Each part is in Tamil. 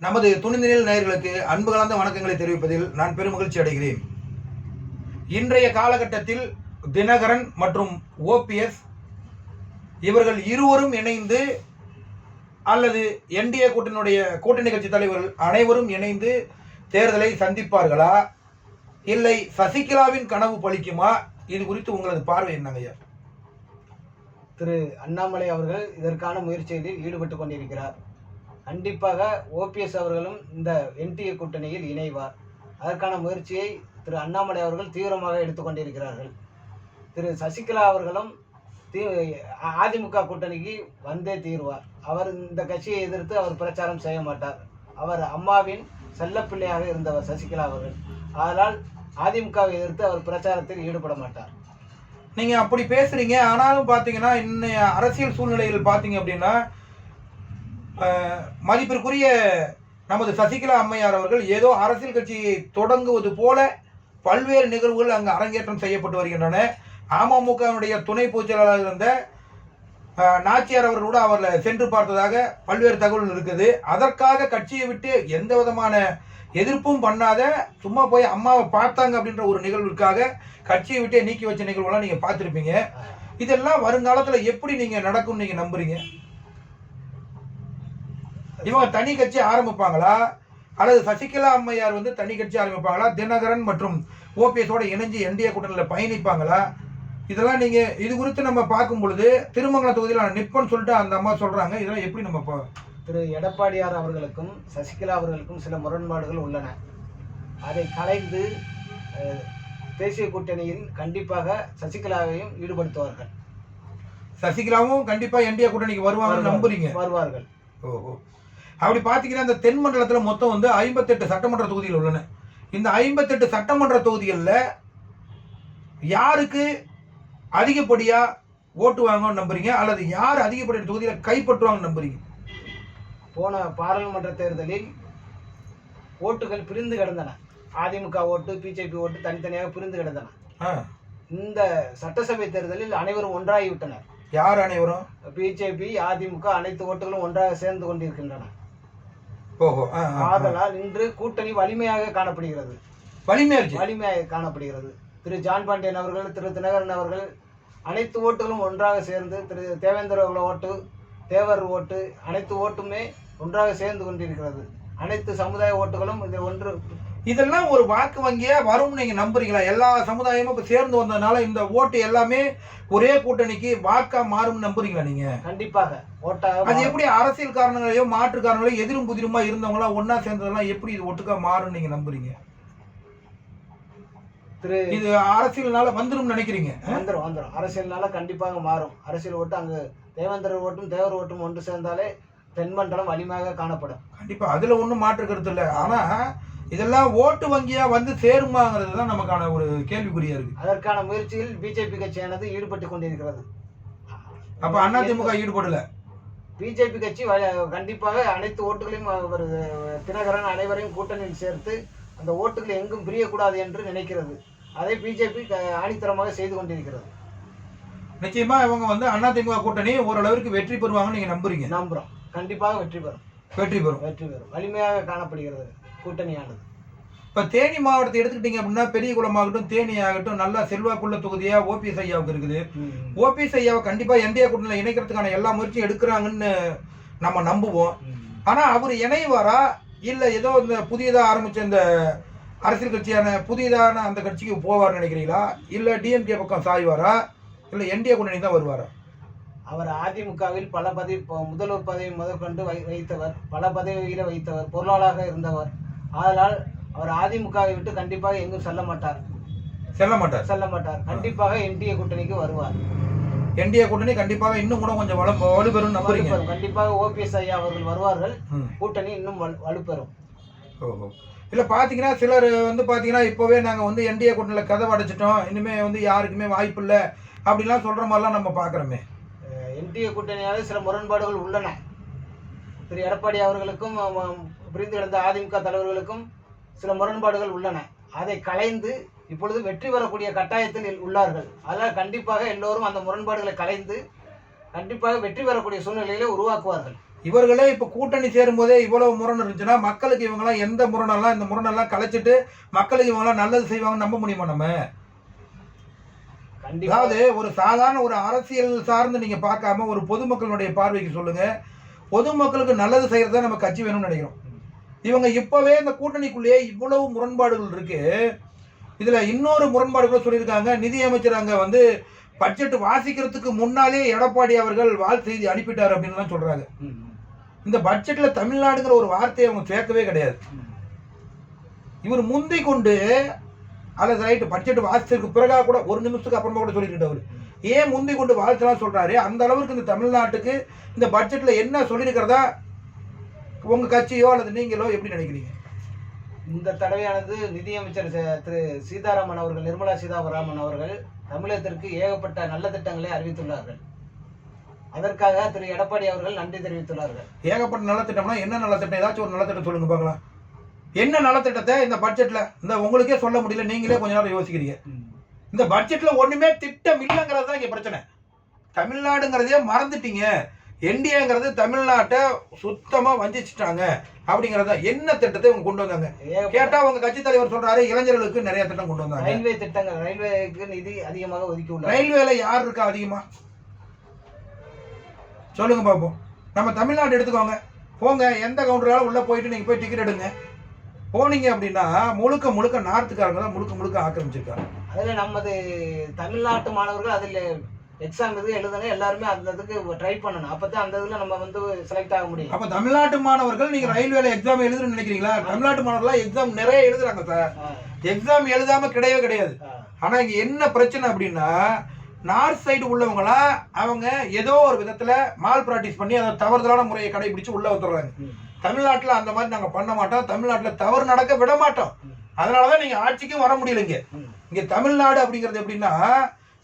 நமது துணிநிலையில் நேயர்களுக்கு அன்பு கலந்த வணக்கங்களை தெரிவிப்பதில் நான் பெருமகிழ்ச்சி அடைகிறேன். இன்றைய காலகட்டத்தில் தினகரன் மற்றும் ஓபிஎஸ் இவர்கள் இருவரும் இணைந்து அல்லது என்டிஏ கூட்டணி கட்சி தலைவர்கள் அனைவரும் இணைந்து தேர்தலை சந்திப்பார்களா, இல்லை சசிகலாவின் கனவு பலிக்குமா? இது குறித்து உங்களது பார்வை என்னங்கய்யா? திரு அண்ணாமலை அவர்கள் இதற்கான முயற்சிகளில் ஈடுபட்டு கொண்டிருக்கிறார். கண்டிப்பாக ஓபிஎஸ் அவர்களும் இந்த என்டிஏ கூட்டணியில் இணைவார். அதற்கான முயற்சியை திரு அண்ணாமலை அவர்கள் தீவிரமாக எடுத்துக்கொண்டிருக்கிறார்கள். திரு சசிகலா அவர்களும் அதிமுக கூட்டணிக்கு வந்தே தீர்வார். அவர் இந்த கட்சியை எதிர்த்து அவர் பிரச்சாரம் செய்ய மாட்டார். அவர் அம்மாவின் செல்லப்பிள்ளையாக இருந்தவர் சசிகலா அவர்கள். அதனால் அதிமுகவை எதிர்த்து அவர் பிரச்சாரத்தில் ஈடுபட மாட்டார். நீங்கள் அப்படி பேசுகிறீங்க. ஆனாலும் பார்த்தீங்கன்னா இன்னைய அரசியல் சூழ்நிலையில் பார்த்தீங்க அப்படின்னா மதிப்பிற்குரிய நமது சசிகலா அம்மையார் அவர்கள் ஏதோ அரசியல் கட்சியை தொடங்குவது போல பல்வேறு நிகழ்வுகள் அங்கு அரங்கேற்றம் செய்யப்பட்டு வருகின்றன. அமமுகவினுடைய துணை பொதுச்செயலாளர் இருந்த நாச்சியார் அவர்களோடு அவர்களை சென்று பார்த்ததாக பல்வேறு தகவல்கள் இருக்குது. அதற்காக கட்சியை விட்டு எந்த விதமான எதிர்ப்பும் பண்ணாத சும்மா போய் அம்மாவை பார்த்தாங்க அப்படின்ற ஒரு நிகழ்வுக்காக கட்சியை விட்டே நீக்கி வச்ச நிகழ்வுலாம் நீங்கள் பார்த்துருப்பீங்க. இதெல்லாம் வருங்காலத்தில் எப்படி நீங்கள் நடக்கும்னு நீங்கள் நம்புறீங்க? இவங்க தனி கட்சி ஆரம்பிப்பாங்களா, அல்லது சசிகலா அம்மையார் தனி கட்சி ஆரம்பிப்பாங்களா, தினகரன் மற்றும் ஓபிஎஸோட இணைஞ்சு என்டிஏ கூட்டணியில் பயணிப்பாங்களா? இதெல்லாம் நீங்கள் இது குறித்து நம்ம பார்க்கும் பொழுது திருமங்கலம் தொகுதியில் நிற்பன்னு சொல்லிட்டு அந்த அம்மா சொல்கிறாங்க. இதெல்லாம் எப்படி நம்ம திரு எடப்பாடியார் அவர்களுக்கும் சசிகலா அவர்களுக்கும் சில முரண்பாடுகள் உள்ளன. அதை கலைந்து தேசிய கூட்டணியில் கண்டிப்பாக சசிகலாவையும் ஈடுபடுத்துவார்கள். சசிகலாவும் கண்டிப்பாக என்டிஏ கூட்டணிக்கு வருவாங்கன்னு நம்புறீங்க? வருவார்கள். ஓஹோ. அப்படி பார்த்தீங்கன்னா இந்த தென் மண்டலத்தில் மொத்தம் 58 சட்டமன்ற தொகுதிகள் உள்ளன. இந்த 58 சட்டமன்ற தொகுதிகளில் யாருக்கு அதிகப்படியாக ஓட்டு வாங்கன்னு நம்புறீங்க, அல்லது யார் அதிகப்படியான தொகுதியில் கைப்பற்றுவாங்கன்னு நம்புறீங்க? போன பாராளுமன்ற தேர்தலில் ஓட்டுகள் பிரிந்து கிடந்தன. அதிமுக ஓட்டு, பிஜேபி ஓட்டு தனித்தனியாக பிரிந்து கிடந்தன. இந்த சட்டசபை தேர்தலில் அனைவரும் ஒன்றாகிவிட்டனர். யார் அனைவரும்? பிஜேபி, அதிமுக அனைத்து ஓட்டுகளும் ஒன்றாக சேர்ந்து கொண்டிருக்கின்றன. ஓஹோ. ஆதலால் இன்று கூட்டணி வலிமையாக காணப்படுகிறது. வலிமையாக காணப்படுகிறது. திரு ஜான் பாண்டியன் அவர்கள், திரு தினகரன் அவர்கள் அனைத்து ஓட்டுகளும் ஒன்றாக சேர்ந்து, திரு தேவேந்திர ஓட்டு, தேவர் ஓட்டு அனைத்து ஓட்டுமே ஒன்றாக சேர்ந்து கொண்டிருக்கிறது. அனைத்து சமுதாய ஓட்டுகளும் இந்த ஒன்று. இதெல்லாம் ஒரு வாக்கு வங்கியா வரும்னு நீங்க நம்புறீங்களா? எல்லா சமுதாயமும் இப்ப சேர்ந்து வந்ததுனால இந்த ஓட்டு எல்லாமே ஒரே கூட்டணிக்கு வாக்கா மாறும் நம்புறீங்களா நீங்க? கண்டிப்பாக ஓட்டாக. அது எப்படி அரசியல் காரணங்களையோ மாற்று காரணங்களையோ எதிரும் புதிருமா இருந்தவங்களா ஒன்னா சேர்ந்ததெல்லாம் எப்படி இது ஒட்டுக்கா மாறும் நீங்க நம்புறீங்க? இது அரசியல்னால வந்துடும் நினைக்கிறீங்க? வந்துடும். அரசியல்னால கண்டிப்பாக மாறும். அரசியல் ஓட்டு அங்கு தேவேந்திர ஓட்டும் தேவர் ஓட்டும் ஒன்று சேர்ந்தாலே தென்மண்டலம் வலிமையாக காணப்படும். கண்டிப்பா அதுல ஒன்றும் மாற்று கருத்து இல்லை. ஆனா இதெல்லாம் ஓட்டு வங்கியா சேருமாங்கிறது தான் நமக்கான ஒரு கேள்விக்குறியா இருக்கு. அதற்கான முயற்சியில் பிஜேபி கட்சியானது ஈடுபட்டு கொண்டிருக்கிறது. அப்ப அதிமுக ஈடுபடல. பிஜேபி கட்சி கண்டிப்பாக அனைத்து ஓட்டுகளையும் தினகரன் அனைவரையும் கூட்டணியில் சேர்த்து அந்த ஓட்டுகள் எங்கும் பிரியக்கூடாது என்று நினைக்கிறது. அதை பிஜேபி ஆணித்தரமாக செய்து கொண்டிருக்கிறது. நிச்சயமா இவங்க அதிமுக கூட்டணி ஓரளவிற்கு வெற்றி பெறுவாங்கன்னு நீங்க நம்புறீங்க? நம்புறோம். கண்டிப்பாக வெற்றி பெறும். வலிமையாக காணப்படுகிறது கூட்டணியானது. இப்போ தேனி மாவட்டத்தை எடுத்துக்கிட்டீங்க அப்படின்னா பெரியகுளமாகட்டும், தேனி ஆகட்டும், நல்லா செல்வாக்குள்ள தொகுதியா ஓபிஎஸ் ஐயாவுக்கு இருக்குது. ஓபிஎஸ் ஐயாவை கண்டிப்பா என்டிஏ கூட்டணியில் இணைக்கிறதுக்கான எல்லா முயற்சியும் எடுக்கிறாங்கன்னு நம்ம நம்புவோம். ஆனா அவர் இணைவாரா, இல்லை ஏதோ இந்த புதியதாக ஆரம்பிச்ச இந்த அரசியல் கட்சியான புதியதான அந்த கட்சிக்கு போவார்னு நினைக்கிறீங்களா, இல்லை டிஎம்கே பக்கம் சாய்வாரா, இல்லை என்டிஏ கூட்டணி தான் வருவாரா? அவர் அதிமுகவில் பல பதவி, முதல்வர் பதவி முதற்கொண்டு வைத்தவர், பல பதவிகளை வைத்தவர், பொருளாளராக இருந்தவர். அதனால் அவர் அதிமுகவை விட்டு கண்டிப்பாக எங்கும் செல்ல மாட்டார். கண்டிப்பாக என்டிஏ கூட்டணிக்கு வருவார். என்டிஏ கூட்டணி கண்டிப்பாக இன்னும் கூட கொஞ்சம் வலுப்பெறும் நம்புறீங்க? கண்டிப்பாக ஓபிஎஸ் ஐயா அவர்கள் வருவார்கள். கூட்டணி இன்னும் வலுப்பெறும். ஓஹோ. இல்லை பார்த்தீங்கன்னா சிலர் பார்த்தீங்கன்னா இப்போவே நாங்கள் என்டிஏ கூட்டணியில் கதவை அடைச்சிட்டோம், இனிமேல் யாருக்குமே வாய்ப்பு இல்லை அப்படிலாம் சொல்கிற மாதிரிலாம் நம்ம பார்க்குறோமே. என்டிஏ கூட்டணியால் சில முரண்பாடுகள் உள்ளன. திரு எடப்பாடி அவர்களுக்கும் பிரிந்து கிடந்த அதிமுக தலைவர்களுக்கும் சில முரண்பாடுகள் உள்ளன. அதை கலைந்து இப்பொழுது வெற்றி பெறக்கூடிய கட்டாயத்தில் உள்ளார்கள். அதனால் கண்டிப்பாக எல்லோரும் அந்த முரண்பாடுகளை கலைந்து கண்டிப்பாக வெற்றி பெறக்கூடிய சூழ்நிலையிலே உருவாக்குவார்கள். இவர்களே இப்போ கூட்டணி சேரும் போதே இவ்வளவு முரண் இருந்துச்சுன்னா மக்களுக்கு இவங்கெல்லாம் எந்த முரணெல்லாம் இந்த முரணெல்லாம் கலைச்சிட்டு மக்களுக்கு இவங்கெல்லாம் நல்லது செய்வாங்கன்னு நம்ப முடியுமா நம்ம? அதாவது ஒரு சாதாரண ஒரு அரசியல் சார்ந்து நீங்க பார்க்காம ஒரு பொதுமக்களுடைய பார்வைக்கு சொல்லுங்க. பொதுமக்களுக்கு நல்லது செய்யறது தான் நம்ம கட்சி வேணும்னு நினைக்கிறோம். இவங்க இப்பவே இந்த கூட்டணிக்குள்ளேயே இவ்வளவு முரண்பாடுகள் இருக்கு. இதுல இன்னொரு முரண்பாடு கூட சொல்லியிருக்காங்க. நிதியமைச்சர் அங்க வந்து பட்ஜெட் வாசிக்கிறதுக்கு முன்னாலே எடப்பாடி அவர்கள் வாழ்த்து செய்தி அனுப்பிட்டார் அப்படின்னு சொல்றாங்க. இந்த பட்ஜெட்ல தமிழ்நாடுங்கிற ஒரு வார்த்தையை அவங்க சேர்க்கவே கிடையாது. இவர் முந்தி கொண்டு அல்லது ரைட்டு பட்ஜெட் வாசிச்சதுக்கு பிறகாக கூட ஒரு நிமிஷத்துக்கு அப்புறமா கூட சொல்லிட்டு அவர் ஏன் முந்தி கொண்டு வாழ்த்துலாம் சொல்றாரு? அந்த அளவுக்கு இந்த தமிழ்நாட்டுக்கு இந்த பட்ஜெட்ல என்ன சொல்லியிருக்கிறதா உங்க கட்சியோ அல்லது நீங்களோ எப்படி நினைக்கிறீங்க? இந்த தடவையானது நிதியமைச்சர் திரு சீதாராமன் அவர்கள், நிர்மலா சீதாராமன் அவர்கள் தமிழகத்திற்கு ஏகப்பட்ட நல்ல திட்டங்களை அறிவித்துள்ளார்கள். அதற்காக திரு எடப்பாடி அவர்கள் நன்றி தெரிவித்துள்ளார்கள். ஏகப்பட்ட நலத்திட்டம்னா என்ன நலத்திட்டம்? ஏதாச்சும் ஒரு நலத்திட்டம் சொல்லுங்க பார்க்கலாம். என்ன நலத்திட்டத்தை இந்த பட்ஜெட்ல இந்த உங்களுக்கே சொல்ல முடியல, நீங்களே கொஞ்ச நேரம் யோசிக்கிறீங்க. இந்த பட்ஜெட்ல ஒண்ணுமே திட்டம் இல்லைங்கிறது தான் இங்க பிரச்சனை. தமிழ்நாடுங்கிறதே மறந்துட்டீங்க. என்டிஏங்கிறது தமிழ்நாட்டை சுத்தமா வஞ்சிச்சுட்டாங்க அப்படிங்கறத. என்ன திட்டத்தை இவங்க கொண்டு வந்தாங்க கேட்டா உங்க கட்சி தலைவர் சொல்றாரு இளைஞர்களுக்கு நிறைய திட்டம் கொண்டு வந்தாங்க. ரயில்வே திட்டங்கள், ரயில்வேக்கு நிதி அதிகமாக ஒதுக்கி உள்ளார். ரயில்வேல யார் இருக்கா அதிகமா சொல்லுங்க பாப்போம். நம்ம தமிழ்நாடு எடுத்துக்கோங்க. போங்க, எந்த கவுண்டராலும் உள்ள போயிட்டு நீங்க போய் டிக்கெட் எடுங்க. போனீங்க அப்படின்னா முழுக்க முழுக்க நார்த்துக்காரங்க தான் முழுக்க முழுக்க ஆக்கிரமிச்சிருக்காங்க. அதில் நமது தமிழ்நாட்டு மாணவர்கள் அதில் எக்ஸாம் இது எழுதுங்க, எல்லாருமே அந்த இதுக்கு ட்ரை பண்ணணும். அப்பதான் அந்த இதுல நம்ம வந்து செலக்ட் ஆக முடியும். அப்ப தமிழ்நாட்டு மாணவர்கள் நீங்க ரயில்வேல எக்ஸாம் எழுதுன்னு நினைக்கிறீங்களா? தமிழ்நாட்டு மாணவர்கள் எக்ஸாம் நிறைய எழுதுறாங்க சார். எக்ஸாம் எழுதாம கிடையவே கிடையாது. ஆனா இங்க என்ன பிரச்சனை அப்படின்னா நார்த் சைடு உள்ளவங்களா அவங்க ஏதோ ஒரு விதத்துல மால் பிராக்டிஸ் பண்ணி அதை தவறுதலான முறையை கடைபிடிச்சு உள்ள வந்துடுறாங்க. தமிழ்நாட்டுல அந்த மாதிரி நாங்க பண்ண மாட்டோம். தமிழ்நாட்டுல தவறு நடக்க விட மாட்டோம். அதனாலதான் நீங்க ஆட்சிக்கும் வர முடியலைங்க. இங்க தமிழ்நாடு அப்படிங்கிறது எப்படின்னா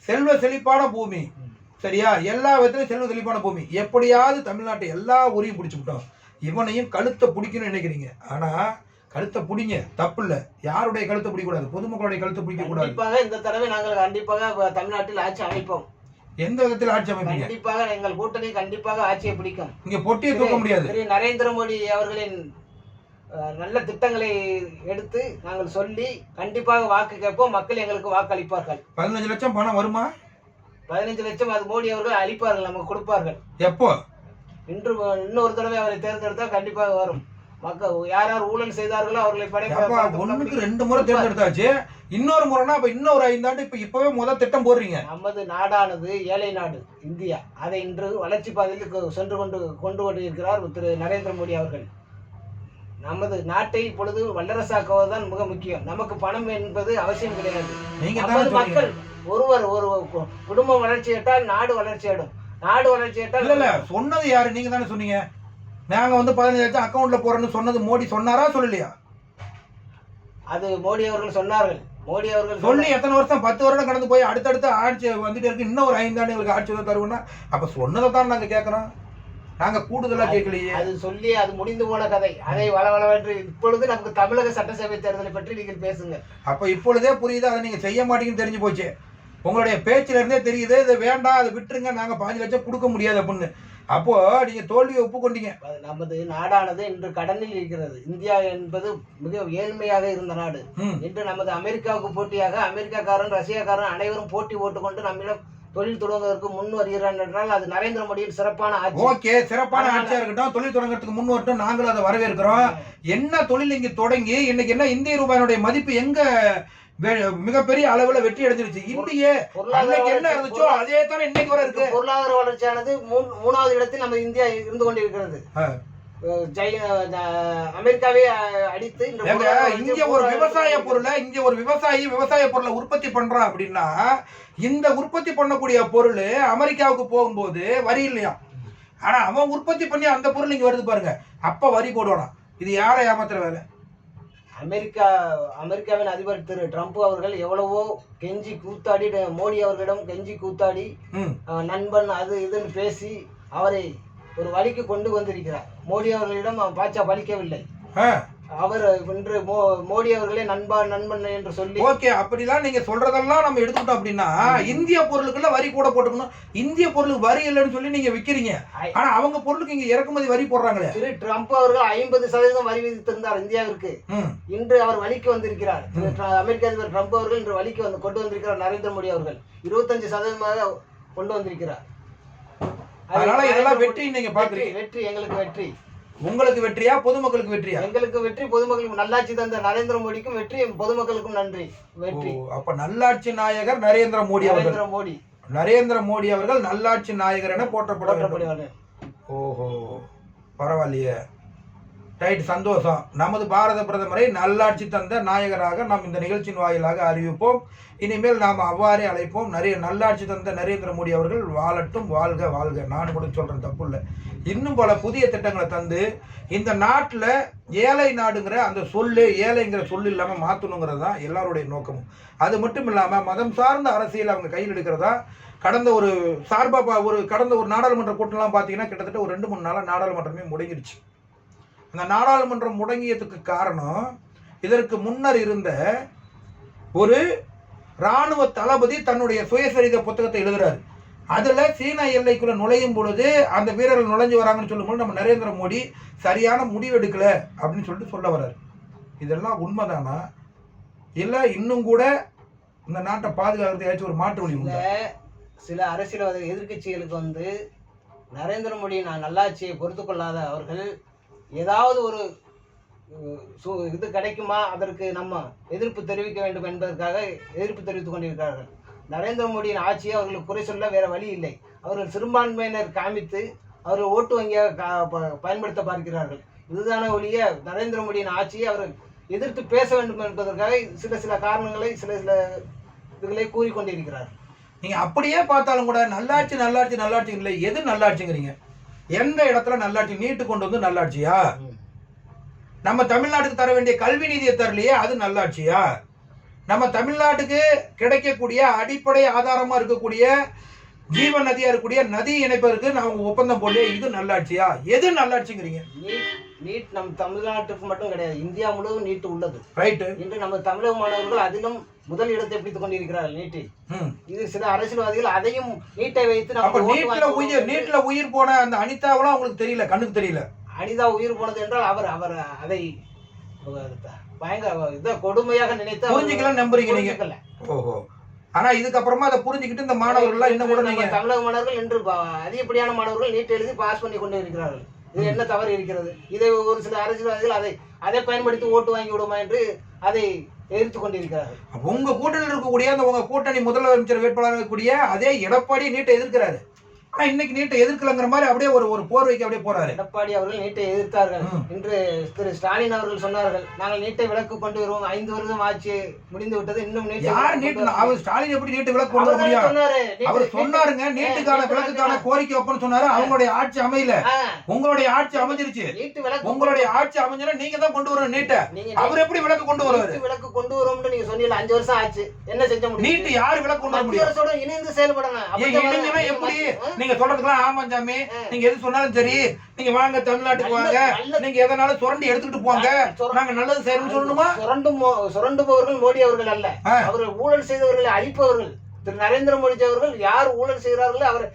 செல்வ செழிப்பான பூமி, சரியா? எல்லா விதத்திலும் செல்வ செழிப்பான பூமி. எப்படியாவது தமிழ்நாட்டை எல்லா ஊரையும் பிடிச்சு விட்டோம். இவனையும் கழுத்தை பிடிக்கணும்னு நினைக்கிறீங்க. ஆனா கழுத்தை பிடிங்க, தப்பு இல்லை. யாருடைய கழுத்தை பிடிக்கூடாது? பொதுமக்களுடைய கழுத்தை பிடிக்க கூடாது. இந்த தடவை நாங்கள் கண்டிப்பாக தமிழ்நாட்டில் ஆட்சி அமைப்போம். எந்த விதத்தில் ஆட்சி அமைப்பீங்க? கண்டிப்பாக எங்கள் கூட்டணி கண்டிப்பாக ஆட்சியை பிடிக்கும். இங்க பொட்டியை தூக்க முடியாது. திரு நரேந்திர மோடி அவர்களின் நல்ல திட்டங்களை எடுத்து நாங்கள் சொல்லி கண்டிப்பாக வாக்கு கேட்போம். மக்கள் எங்களுக்கு வாக்களிப்பார்கள். 15 லட்சம் பணம் வருமா? 15 லட்சம் அது மோடி அவர்கள் அளிப்பார்கள், நமக்கு கொடுப்பார்கள். எப்போ? இன்னொரு தடவை அவரை தேர்ந்தெடுத்தால் கண்டிப்பாக வரும். மக்கள் யார் யார் ஊழல் செய்தார்களோ அவர்களை ஒண்ணுக்கு 2 முறை தேர்ந்தெடுத்தாச்சு. இன்னொரு முறைனா அப்ப இன்னொரு 5 ஆண்டு இப்பவே முதல் திட்டம் போடுறீங்க. நமது நாடானது ஏழை நாடு இந்தியா. அதை இன்று வளர்ச்சி பாதையில் சென்று கொண்டு இருக்கிறார் திரு நரேந்திர மோடி அவர்கள். நமது நாட்டை இப்பொழுது வல்லரசாக்குவதுதான் மிக முக்கியம். நமக்கு பணம் என்பது அவசியம் கிடையாது. மக்கள் ஒருவர் ஒரு குடும்பம் வளர்ச்சி ஏற்றால் நாடு வளர்ச்சி அடையும். நாடு வளர்ச்சி ஏற்றால் இல்ல சொன்னது யாரு? நீங்க தானே சொன்னீங்க. நாங்க வந்து 15 லட்சம் அக்கௌண்ட்ல போறோம்னு சொன்னது மோடி சொன்னாரா சொல்லலையா? அது மோடி அவர்கள் சொன்னார்கள். மோடி அவர்கள் சொல்லி எத்தனை வருஷம்? 10 வருடம் கடந்து போய் அடுத்தடுத்த ஆட்சி வந்துட்டு இருக்கு. இன்னும் ஒரு 5 ஆண்டுகளுக்கு ஆட்சி தான் தருவோம்னா அப்ப சொன்னதை தான் நாங்க கேட்கறோம். நாங்க கூடுதலா கேட்கலையே. அது சொல்லி அது முடிந்து போன கதை. அதை வளவளவென்று இப்பொழுது நமக்கு தமிழக சட்டசபை தேர்தலை பற்றி நீங்கள் பேசுங்க. அப்ப இப்பொழுதே புரியுது அதை நீங்க செய்ய மாட்டீங்கன்னு தெரிஞ்சு போச்சு. உங்களுடைய பேச்சுல இருந்தே தெரியுது இது வேண்டாம், அதை விட்டுருங்க, நாங்க 15 லட்சம் கொடுக்க முடியாது அப்படின்னு. அப்போ நீங்க தோல்வியை ஒப்புக்கொண்டீங்க. நமது நாடானது இன்று கடனில் இருக்கிறது. இந்தியா என்பது மிக ஏழ்மையாக இருந்த நாடு. இன்று நமது அமெரிக்காவுக்கு போட்டியாக அமெரிக்காக்காரன், ரஷ்யாக்காரன் அனைவரும் போட்டி போட்டுக்கொண்டு நம்மிடம் தொழில் தொடங்குவதற்கு முன் வருகிறான் என்றால் அது நரேந்திர மோடியின் சிறப்பான ஆட்சி. ஓகே, சிறப்பான ஆட்சியா இருக்கட்டும். தொழில் தொடங்குறதுக்கு முன் வரட்டும், நாங்களும் அதை வரவேற்கிறோம். என்ன தொழில் இங்க தொடங்கி இன்னைக்கு என்ன இந்திய ரூபாயினுடைய மதிப்பு எங்க மிகப்பெரிய அளவுல வெற்றி அடைஞ்சிருச்சு. இந்தியே என்ன இருந்துச்சோ அதே தானே இன்னைக்கு வர இருக்கு. பொருளாதார வளர்ச்சியானது 3வது இடத்தில் நம்ம இந்தியா இருந்து கொண்டிருக்கிறது. அமெரிக்காவே அடித்து இங்க ஒரு விவசாய பொருளை விவசாய பொருளை உற்பத்தி பண்றான் அப்படின்னா இந்த உற்பத்தி பண்ணக்கூடிய பொருள் அமெரிக்காவுக்கு போகும்போது வரி இல்லையா? ஆனா அவன் உற்பத்தி பண்ணி அந்த பொருள் இங்க வருது பாருங்க, அப்ப வரி போடுவானா? இது யாரை ஏமாத்துற வேலை? அமெரிக்காவின் அதிபர் திரு ட்ரம்ப் அவர்கள் எவ்வளவோ கெஞ்சி கூத்தாடி மோடி அவர்களிடம் கெஞ்சி கூத்தாடி நண்பன் அது இதுன்னு பேசி அவரை ஒரு வழிக்கு கொண்டு வந்திருக்கிறார். மோடி அவர்களிடம் பாச்சா பலிக்கவில்லை. அவர் இன்று மோடி அவர்களே நண்பன் என்று சொல்லி. ஓகே, அப்படிலாம் நீங்க சொல்றதெல்லாம் நம்ம எடுத்துக்கிட்டோம் அப்படின்னா இந்திய பொருளுக்குள்ள வரி கூட போட்டுக்கணும். இந்திய பொருளுக்கு வரி இல்லைன்னு சொல்லி நீங்க விக்கிறீங்க. ஆனா அவங்க பொருளுக்கு இங்க இறக்குமதி வரி போடுறாங்களே. திரு ட்ரம்ப் அவர்கள் 50% வரி விதித்திருந்தார் இந்தியாவிற்கு. இன்று அவர் வழிக்கு வந்திருக்கிறார். அமெரிக்க அதிபர் ட்ரம்ப் அவர்கள் இன்று வழிக்கு கொண்டு வந்திருக்கிறார். நரேந்திர மோடி அவர்கள் 25% கொண்டு வந்திருக்கிறார். அதனால இதெல்லாம் வெற்றி நீங்க பாக்குறீங்க. வெற்றி எங்களுக்கு வெற்றி. உங்களுக்கு வெற்றியா பொதுமக்களுக்கு வெற்றியா? எங்களுக்கு வெற்றி, பொதுமக்களுக்கு நல்லாட்சி தந்த நரேந்திர மோடிக்கும் வெற்றி, பொதுமக்களுக்கும் நன்றி வெற்றி. அப்ப நல்லாட்சி நாயகர் நரேந்திர மோடி அவர்கள். நரேந்திர மோடி அவர்கள் நல்லாட்சி நாயகர் என போற்றப்படுவார்கள். ஓஹோ, பரவாயில்லையே. ரைட், சந்தோஷம். நமது பாரத பிரதமரை நல்லாட்சி தந்த நாயகராக நாம் இந்த நிகழ்ச்சியின் வாயிலாக அறிவிப்போம். இனிமேல் நாம் அவ்வாறே அழைப்போம். நிறைய நல்லாட்சி தந்த நரேந்திர மோடி அவர்கள் வாழட்டும், வாழ்க வாழ்க. நான் கூட சொல்கிறேன், தப்பு இல்லை. இன்னும் பல புதிய திட்டங்களை தந்து இந்த நாட்டில் ஏழை நாடுங்கிற அந்த சொல்லு, ஏழைங்கிற சொல்லு இல்லாமல் மாற்றணுங்கிறது தான் எல்லாருடைய நோக்கமும். அது மட்டும் இல்லாமல் மதம் சார்ந்த அரசியல் அவங்க கையில் எடுக்கிறதா கடந்த ஒரு நாடாளுமன்ற கூட்டம்லாம் பார்த்தீங்கன்னா கிட்டத்தட்ட ஒரு 2-3 நாளாக நாடாளுமன்றமே முடங்கிடுச்சு. அந்த நாடாளுமன்றம் முடங்கியதுக்கு காரணம் இதற்கு முன்னர் இருந்த ஒரு இராணுவ தளபதி தன்னுடைய சுயசரித புத்தகத்தை எழுதுறாரு. அதுல சீனா எல்லைக்குள்ள நுழையும் பொழுது அந்த வீரர்கள் நுழைஞ்சு வராங்கன்னு சொல்லும்போது நம்ம நரேந்திர மோடி சரியான முடிவு எடுக்கல அப்படின்னு சொல்லிட்டு சொல்ல வர்றாரு. இதெல்லாம் உண்மைதானா இல்ல இன்னும் கூட இந்த நாட்டை பாதுகாக்கிறது ஏதாச்சும் ஒரு மாற்று வழி உண்டா? சில அரசியல்வாத எதிர்கட்சிகளுக்கு நரேந்திர மோடி நல்லாட்சியை பொறுத்து கொள்ளாத அவர்கள் ஏதாவது ஒரு இது கிடைக்குமா, அதற்கு நம்ம எதிர்ப்பு தெரிவிக்க வேண்டும் என்பதற்காக எதிர்ப்பு தெரிவித்துக் கொண்டிருக்கிறார்கள். நரேந்திர மோடியின் ஆட்சியை அவர்களுக்கு குறை சொல்ல வேற வழி இல்லை. அவர்கள் சிறுபான்மையினர் காமித்து அவர்கள் ஓட்டு வங்கியாக பயன்படுத்த பார்க்கிறார்கள். இதுதான ஒழிய நரேந்திர மோடியின் ஆட்சியை அவர்கள் எதிர்த்து பேச வேண்டும் என்பதற்காக சில காரணங்களை சில இதுகளை கூறிக்கொண்டிருக்கிறார்கள். நீங்க அப்படியே பார்த்தாலும் கூட நல்லாட்சி இல்லை. எது நல்லாட்சிங்கிறீங்க? எந்த இடத்துல நல்லாட்சி? நீட்டு கொண்டு வந்து நல்லாட்சியா? நம்ம தமிழ்நாட்டுக்கு தர வேண்டிய கல்வி நிதியை தரலையே, அது நல்லாட்சியா? நம்ம தமிழ்நாட்டுக்கு கிடைக்கக்கூடிய அடிப்படை ஆதாரமா இருக்கக்கூடிய ஜீவன் நதியா இருக்கக்கூடிய நதி இணைப்பதற்கு நாம ஒப்பந்தம் போடலையே, இது நல்லாட்சியா? எது நல்லாட்சிங்கிறீங்க? நீட் நம் தமிழ்நாட்டுக்கு மட்டும் கிடையாது, இந்தியா முழுவதும் நீட் உள்ளது. ரைட்டு. இன்று நம்ம தமிழக மாணவர்கள் அதிலும் முதல் இடத்தை பிடித்துக் கொண்டிருக்கிறார்கள் நீட்டில். இது சில அரசியல்வாதிகள் அதையும் நீட்டை வைத்து நீட்ல உயிர் போன அந்த அனிதாவெல்லாம் உங்களுக்கு தெரியல, கண்ணுக்கு தெரியல. அனிதா உயிர் போனது என்றால் அவர் அதை பயங்கர கொடுமையாக நினைத்து புரிஞ்சுக்கலாம் நம்புறீங்க நீங்க. ஓஹோ. ஆனா இதுக்கப்புறமா அதை புரிஞ்சுக்கிட்டு இந்த மாணவர்கள் இன்னும் கூட நீங்க தமிழக மாணவர்கள் இன்று அதிகப்படியான மாணவர்கள் நீட் எழுதி பாஸ் பண்ணி கொண்டு இருக்கிறார்கள். இது என்ன தவறு இருக்கிறது? இதை ஒரு சில அரசியல்வாதிகள் அதை பயன்படுத்தி ஓட்டு வாங்கி விடுமா என்று அதை எதிர்த்து கொண்டிருக்கிறார்கள். உங்க கூட்டணியில் இருக்கக்கூடிய அந்த உங்க கூட்டணி முதலமைச்சர் வேட்பாளர் இருக்கக்கூடிய அதே எடப்பாடி நீட்டை எதிர்க்கிறாரு. ஆனா இன்னைக்கு நீட்டை எதிர்க்கலங்கிற மாதிரி அப்படியே ஒரு போர்வைக்கு அப்படியே போறாரு. எடப்பாடி அவர்கள் நீட்டை எதிர்த்தார்கள். இன்று திரு ஸ்டாலின் அவர்கள் சொன்னார்கள், நாங்கள் நீட்டை விலக்கு கொண்டு வருவோம், 5 வருடம் ஆட்சி முடிந்து விட்டது, இன்னும் அவர் ஸ்டாலின் எப்படி நீட்டு விலக்கு கொண்டு வர முடியும்? அவர் சொன்னாருங்க, நீட்டுக்கான விலக்குக்கான கோரிக்கை வைப்போம்னு சொன்னாரு. அவங்களுடைய ஆட்சி அமையல, உங்களுடைய ஆட்சி அமைஞ்சிருச்சு. உங்களுடைய ஆட்சி அமைஞ்சா நீங்க தான் கொண்டு வரணும் நீட்டை. அவர் எப்படி விலக்கு கொண்டு வருவாரு? விலக்கு கொண்டு வருவோம்னு நீங்க சொன்னீங்க. 5 வருஷம் ஆச்சு, என்ன செஞ்ச முடியும்? நீட்டு யாரு விலக்கு கொண்டு வர முடியும்? இணைந்து செயல்படணும். எப்படி நீங்க சொல்றதுக்கெல்லாம் ஆமா சாமி, நீங்க எது சொன்னாலும் சரி, நீங்க வாங்க தமிழ்நாட்டுக்கு வாங்க, நீங்க எதனாலும் சுரண்டி எடுத்துக்கிட்டு போங்க, நாங்க நல்லது செய்யணும்னு சொல்லணுமா? சுரண்டுபவர்கள் மோடி அவர்கள் அல்ல, அவர்கள் ஊழல் செய்தவர்களை அழிப்பவர்கள். திரு நரேந்திர மோடி அவர்கள் யார் ஊழல் செய்கிறார்களோ அவர்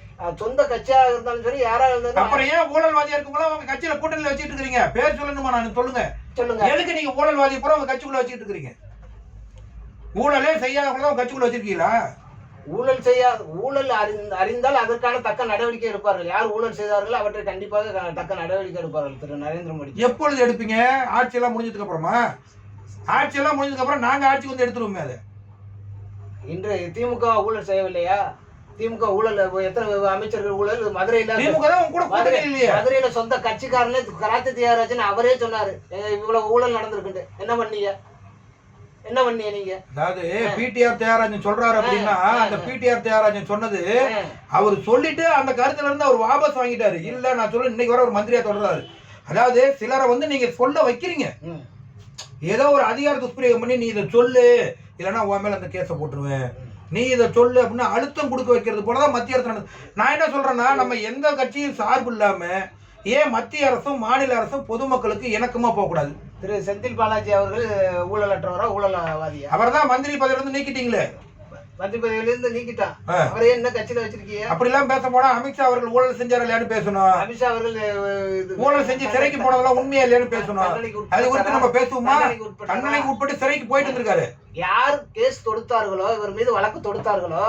சொந்த கட்சியாக இருந்தாலும் சரி, யாராக இருந்தாலும். அப்புறம் ஏன் ஊழல்வாதியா இருக்கவங்களா உங்க கட்சியில கூட்டணியில வச்சுட்டு இருக்கீங்க? பேர் சொல்லணுமா? நான் சொல்லுங்க. எதுக்கு நீங்க ஊழல்வாதி பூரா உங்க கட்சிக்குள்ள வச்சுட்டு இருக்கீங்க? ஊழலே செய்யாதவங்கள உங்க கட்சிக்குள்ள வச்சிருக்கீங்களா? ஊழல் அறிந்தால் அதற்கான தக்க நடவடிக்கை எடுப்பார்கள். யார் ஊழல் செய்தார்கள் அவற்றை கண்டிப்பாக தக்க நடவடிக்கை எடுப்பார்கள் திரு நரேந்திர மோடி. எப்பொழுது எடுப்பீங்க? ஆட்சியெல்லாம் முடிஞ்சதுக்கு அப்புறமா? ஆட்சியெல்லாம் முடிஞ்சதுக்கு அப்புறம் நாங்க ஆட்சிக்கு வந்து எடுத்துருவோமே. அது இன்று திமுக ஊழல் செய்யவில்லையா? திமுக ஊழல் எத்தனை அமைச்சர்கள் ஊழல் மதுரையில மதுரையில சொந்த கட்சிக்காரனே கராத்தி தியாகராஜன் அவரே சொன்னாரு, இவ்வளவு ஊழல் நடந்திருக்கு. என்ன பண்ணீங்க நீங்க? அதாவது பிடிஆர் தியாகராஜன் சொல்றாரு அப்படின்னா, அந்த பிடிஆர் தியாகராஜன் சொன்னது அவர் சொல்லிட்டு அந்த கருத்துல இருந்து அவர் வாபஸ் வாங்கிட்டாரு. இல்ல நான் சொல்ல இன்னைக்கு வர ஒரு மந்திரியா தொடர்றாரு. அதாவது சிலரை நீங்க சொல்ல வைக்கிறீங்க, ஏதோ ஒரு அதிகார துஷ்பிரயோகம் பண்ணி நீ இதை சொல்லு, இல்லைன்னா உன் மேல அந்த கேஸை போட்டுருவேன், நீ இதை சொல்லு அப்படின்னு அழுத்தம் கொடுக்க வைக்கிறது போலதான் மத்திய அரசு நடந்தது. நான் என்ன சொல்றேன்னா, நம்ம எந்த கட்சியும் சார்பு இல்லாம ஏன் மத்திய அரசும் மாநில அரசும் பொதுமக்களுக்கு இணக்கமா போகக்கூடாது? திரு செந்தில் பாலாஜி அவர்கள் ஊழலற்றவரா ஊழல்வாதியா? அவர் தான் மந்திரி பதவியிலிருந்து நீக்கிட்டீங்களே. மந்திரி பதவியிலிருந்து நீக்கிட்டான். அவரே என்ன கட்சியில வச்சிருக்கீங்க? அப்படி எல்லாம் பேச போனா அமித்ஷா அவர்கள் ஊழல் செஞ்சாரு இல்லையான்னு பேசணும். அமித்ஷா அவர்கள் ஊழல் செஞ்சு சிறைக்கு போனதெல்லாம் உண்மையா இல்லையான்னு பேசணும். அது குறித்து நம்ம பேசுவோமா? தண்டனைக்கு உட்பட்டு சிறைக்கு போயிட்டு இருந்திருக்காரு. யார் கேஸ் தொடுத்தார்களோ, இவர் மீது வழக்கு தொடுத்தார்களோ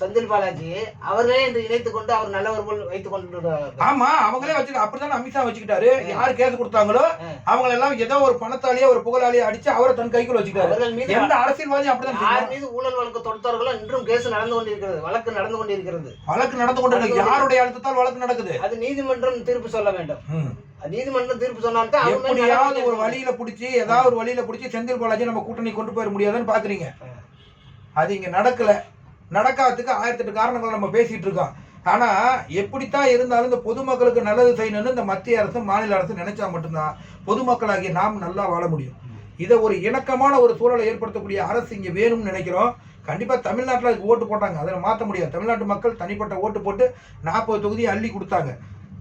செந்தில் பாலாஜி அவர்களே இன்று இணைத்துக் கொண்டு அவர் நல்லவர் போல் வைத்துக் கொண்டு. ஆமா, அவங்களே வச்சுக்க. அப்படிதான் அமித்ஷா வச்சுக்கிட்டாரு. யாரு கேஸ் கொடுத்தாங்களோ அவங்க எல்லாம் ஏதோ ஒரு பணத்தாலேயே ஒரு புகழாலேயே அடிச்சு அவரை தன் கைக்குள்ள வச்சுக்கிட்டாரு. எந்த அரசியல்வாதி அப்படிதான். யார் மீது ஊழல் வழக்கு தொடுத்தார்களோ இன்றும் கேஸ் நடந்து கொண்டிருக்கிறது, வழக்கு நடந்து கொண்டிருக்கிறது. வழக்கு நடந்து கொண்டிருக்கு. யாருடைய அழுத்தத்தால் வழக்கு நடக்குது? அது நீதிமன்றம் தீர்ப்பு சொல்ல வேண்டும். நீதிமன்றம் தீர்ப்பு சொன்னா எப்படியாவது ஒரு வழியில பிடிச்சி ஏதாவது ஒரு வழியில பிடிச்சி செந்தில் பாலாஜி நம்ம கூட்டணி கொண்டு போயிட முடியாதுன்னு பாக்குறீங்க. அது இங்க நடக்கல. நடக்காததுக்கு 1008 காரணங்கள் நம்ம பேசிட்டு இருக்கோம். ஆனா எப்படித்தான் இருந்தாலும் இந்த பொதுமக்களுக்கு நல்லது செய்யணும்னு இந்த மத்திய அரசு மாநில அரசு நினைச்சா மட்டும்தான் பொதுமக்களாகிய நாம் நல்லா வாழ முடியும். இதை ஒரு இணக்கமான ஒரு சூழலை ஏற்படுத்தக்கூடிய அரசு இங்க வேணும்னு நினைக்கிறோம். கண்டிப்பா தமிழ்நாட்டில் அதுக்கு ஓட்டு போட்டாங்க, அதில் மாற்ற முடியாது. தமிழ்நாட்டு மக்கள் தனிப்பட்ட ஓட்டு போட்டு 40 தொகுதியை அள்ளி கொடுத்தாங்க.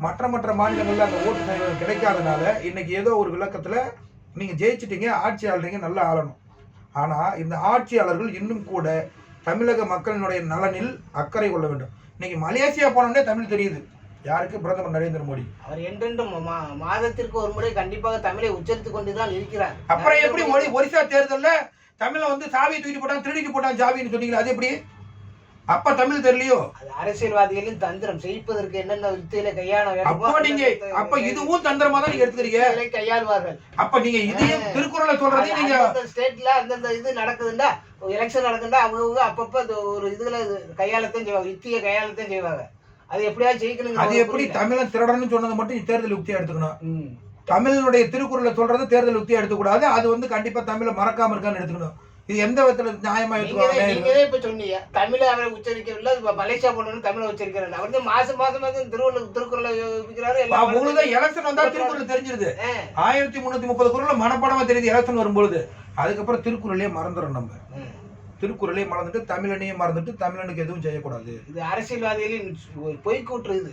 மற்ற மாநிலங்களில் அந்த ஓட்டு கிடைக்காதனால இன்னைக்கு ஏதோ ஒரு விளக்கத்துல நீங்க ஜெயிச்சிட்டீங்க, ஆட்சி ஆளுறீங்க, நல்லா ஆளணும். ஆனா இந்த ஆட்சியாளர்கள் இன்னும் கூட தமிழக மக்களினுடைய நலனில் அக்கறை கொள்ள வேண்டும். இன்னைக்கு மலேசியா போனோடனே தமிழ் தெரியுது யாருக்கு? பிரதமர் நரேந்திர மோடி. அவர் என்றென்றும் மாதத்திற்கு ஒரு முறை கண்டிப்பாக தமிழை உச்சரித்துக் கொண்டுதான் இருக்கிறார். அப்புறம் எப்படி ஒரிசா தேர்தல்ல தமிழை வந்து சாவியை தூக்கிட்டு போட்டான், திருடிட்டு போட்டான் சாவின்னு சொன்னீங்களா? அது எப்படி? அப்ப தமிழ் தெரியலையோ? அது அரசியல்வாதிகளின் தந்திரம். செய்ப்பதற்கு என்னென்ன யுக்தியில கையாள. அப்ப இதுவும் தந்திரமா தான் நீங்க எடுத்துக்கிறீங்க, கையாள்வார்கள். அப்ப நீங்க இதையும் திருக்குறளை சொல்றது நீங்க ஸ்டேட்ல அந்தந்த இது நடக்குதுண்டா, எலெக்ஷன் நடக்குதுண்டா, அவங்க அப்பப்ப ஒரு இதுல கையாளத்தையும் செய்வாங்க, யுக்தியை கையாளத்தையும் செய்வாங்க. அது எப்படியாவது ஜெயிக்கணும். அது எப்படி தமிழன் திருடன்னு சொன்னது மட்டும் தேர்தல் யுக்தியா எடுத்துக்கணும்? தமிழனுடைய திருக்குறளை சொல்றது தேர்தல் யுக்தியா எடுத்துக்கூடாது. அது வந்து கண்டிப்பா தமிழை மறக்காம இருக்கான்னு எடுத்துக்கணும். இது எந்த விதத்துல நியாயமா எடுத்துக்கணும்? நீங்களே இப்ப சொன்னீங்க தமிழை அவரை உச்சரிக்கவில்லை, மலேசியா போனோம்னு தமிழை உச்சரிக்கிறாரு. அவர் வந்து மாசம் திருக்குறளை வைக்கிறாரு. உங்களுக்கு எலெக்ஷன் வந்தா திருக்குறள் தெரிஞ்சிருது. 1330 குறள் மனப்பாடமா தெரியுது எலெக்ஷன் வரும்பொழுது. அதுக்கப்புறம் திருக்குறளையே மறந்துடும். நம்ம திருக்குறளே மறந்துட்டு தமிழனையே மறந்துட்டு தமிழனுக்கு எதுவும் செய்யக்கூடாது. இது அரசியல்வாதிகளின் பொய்க்கூற்று. இது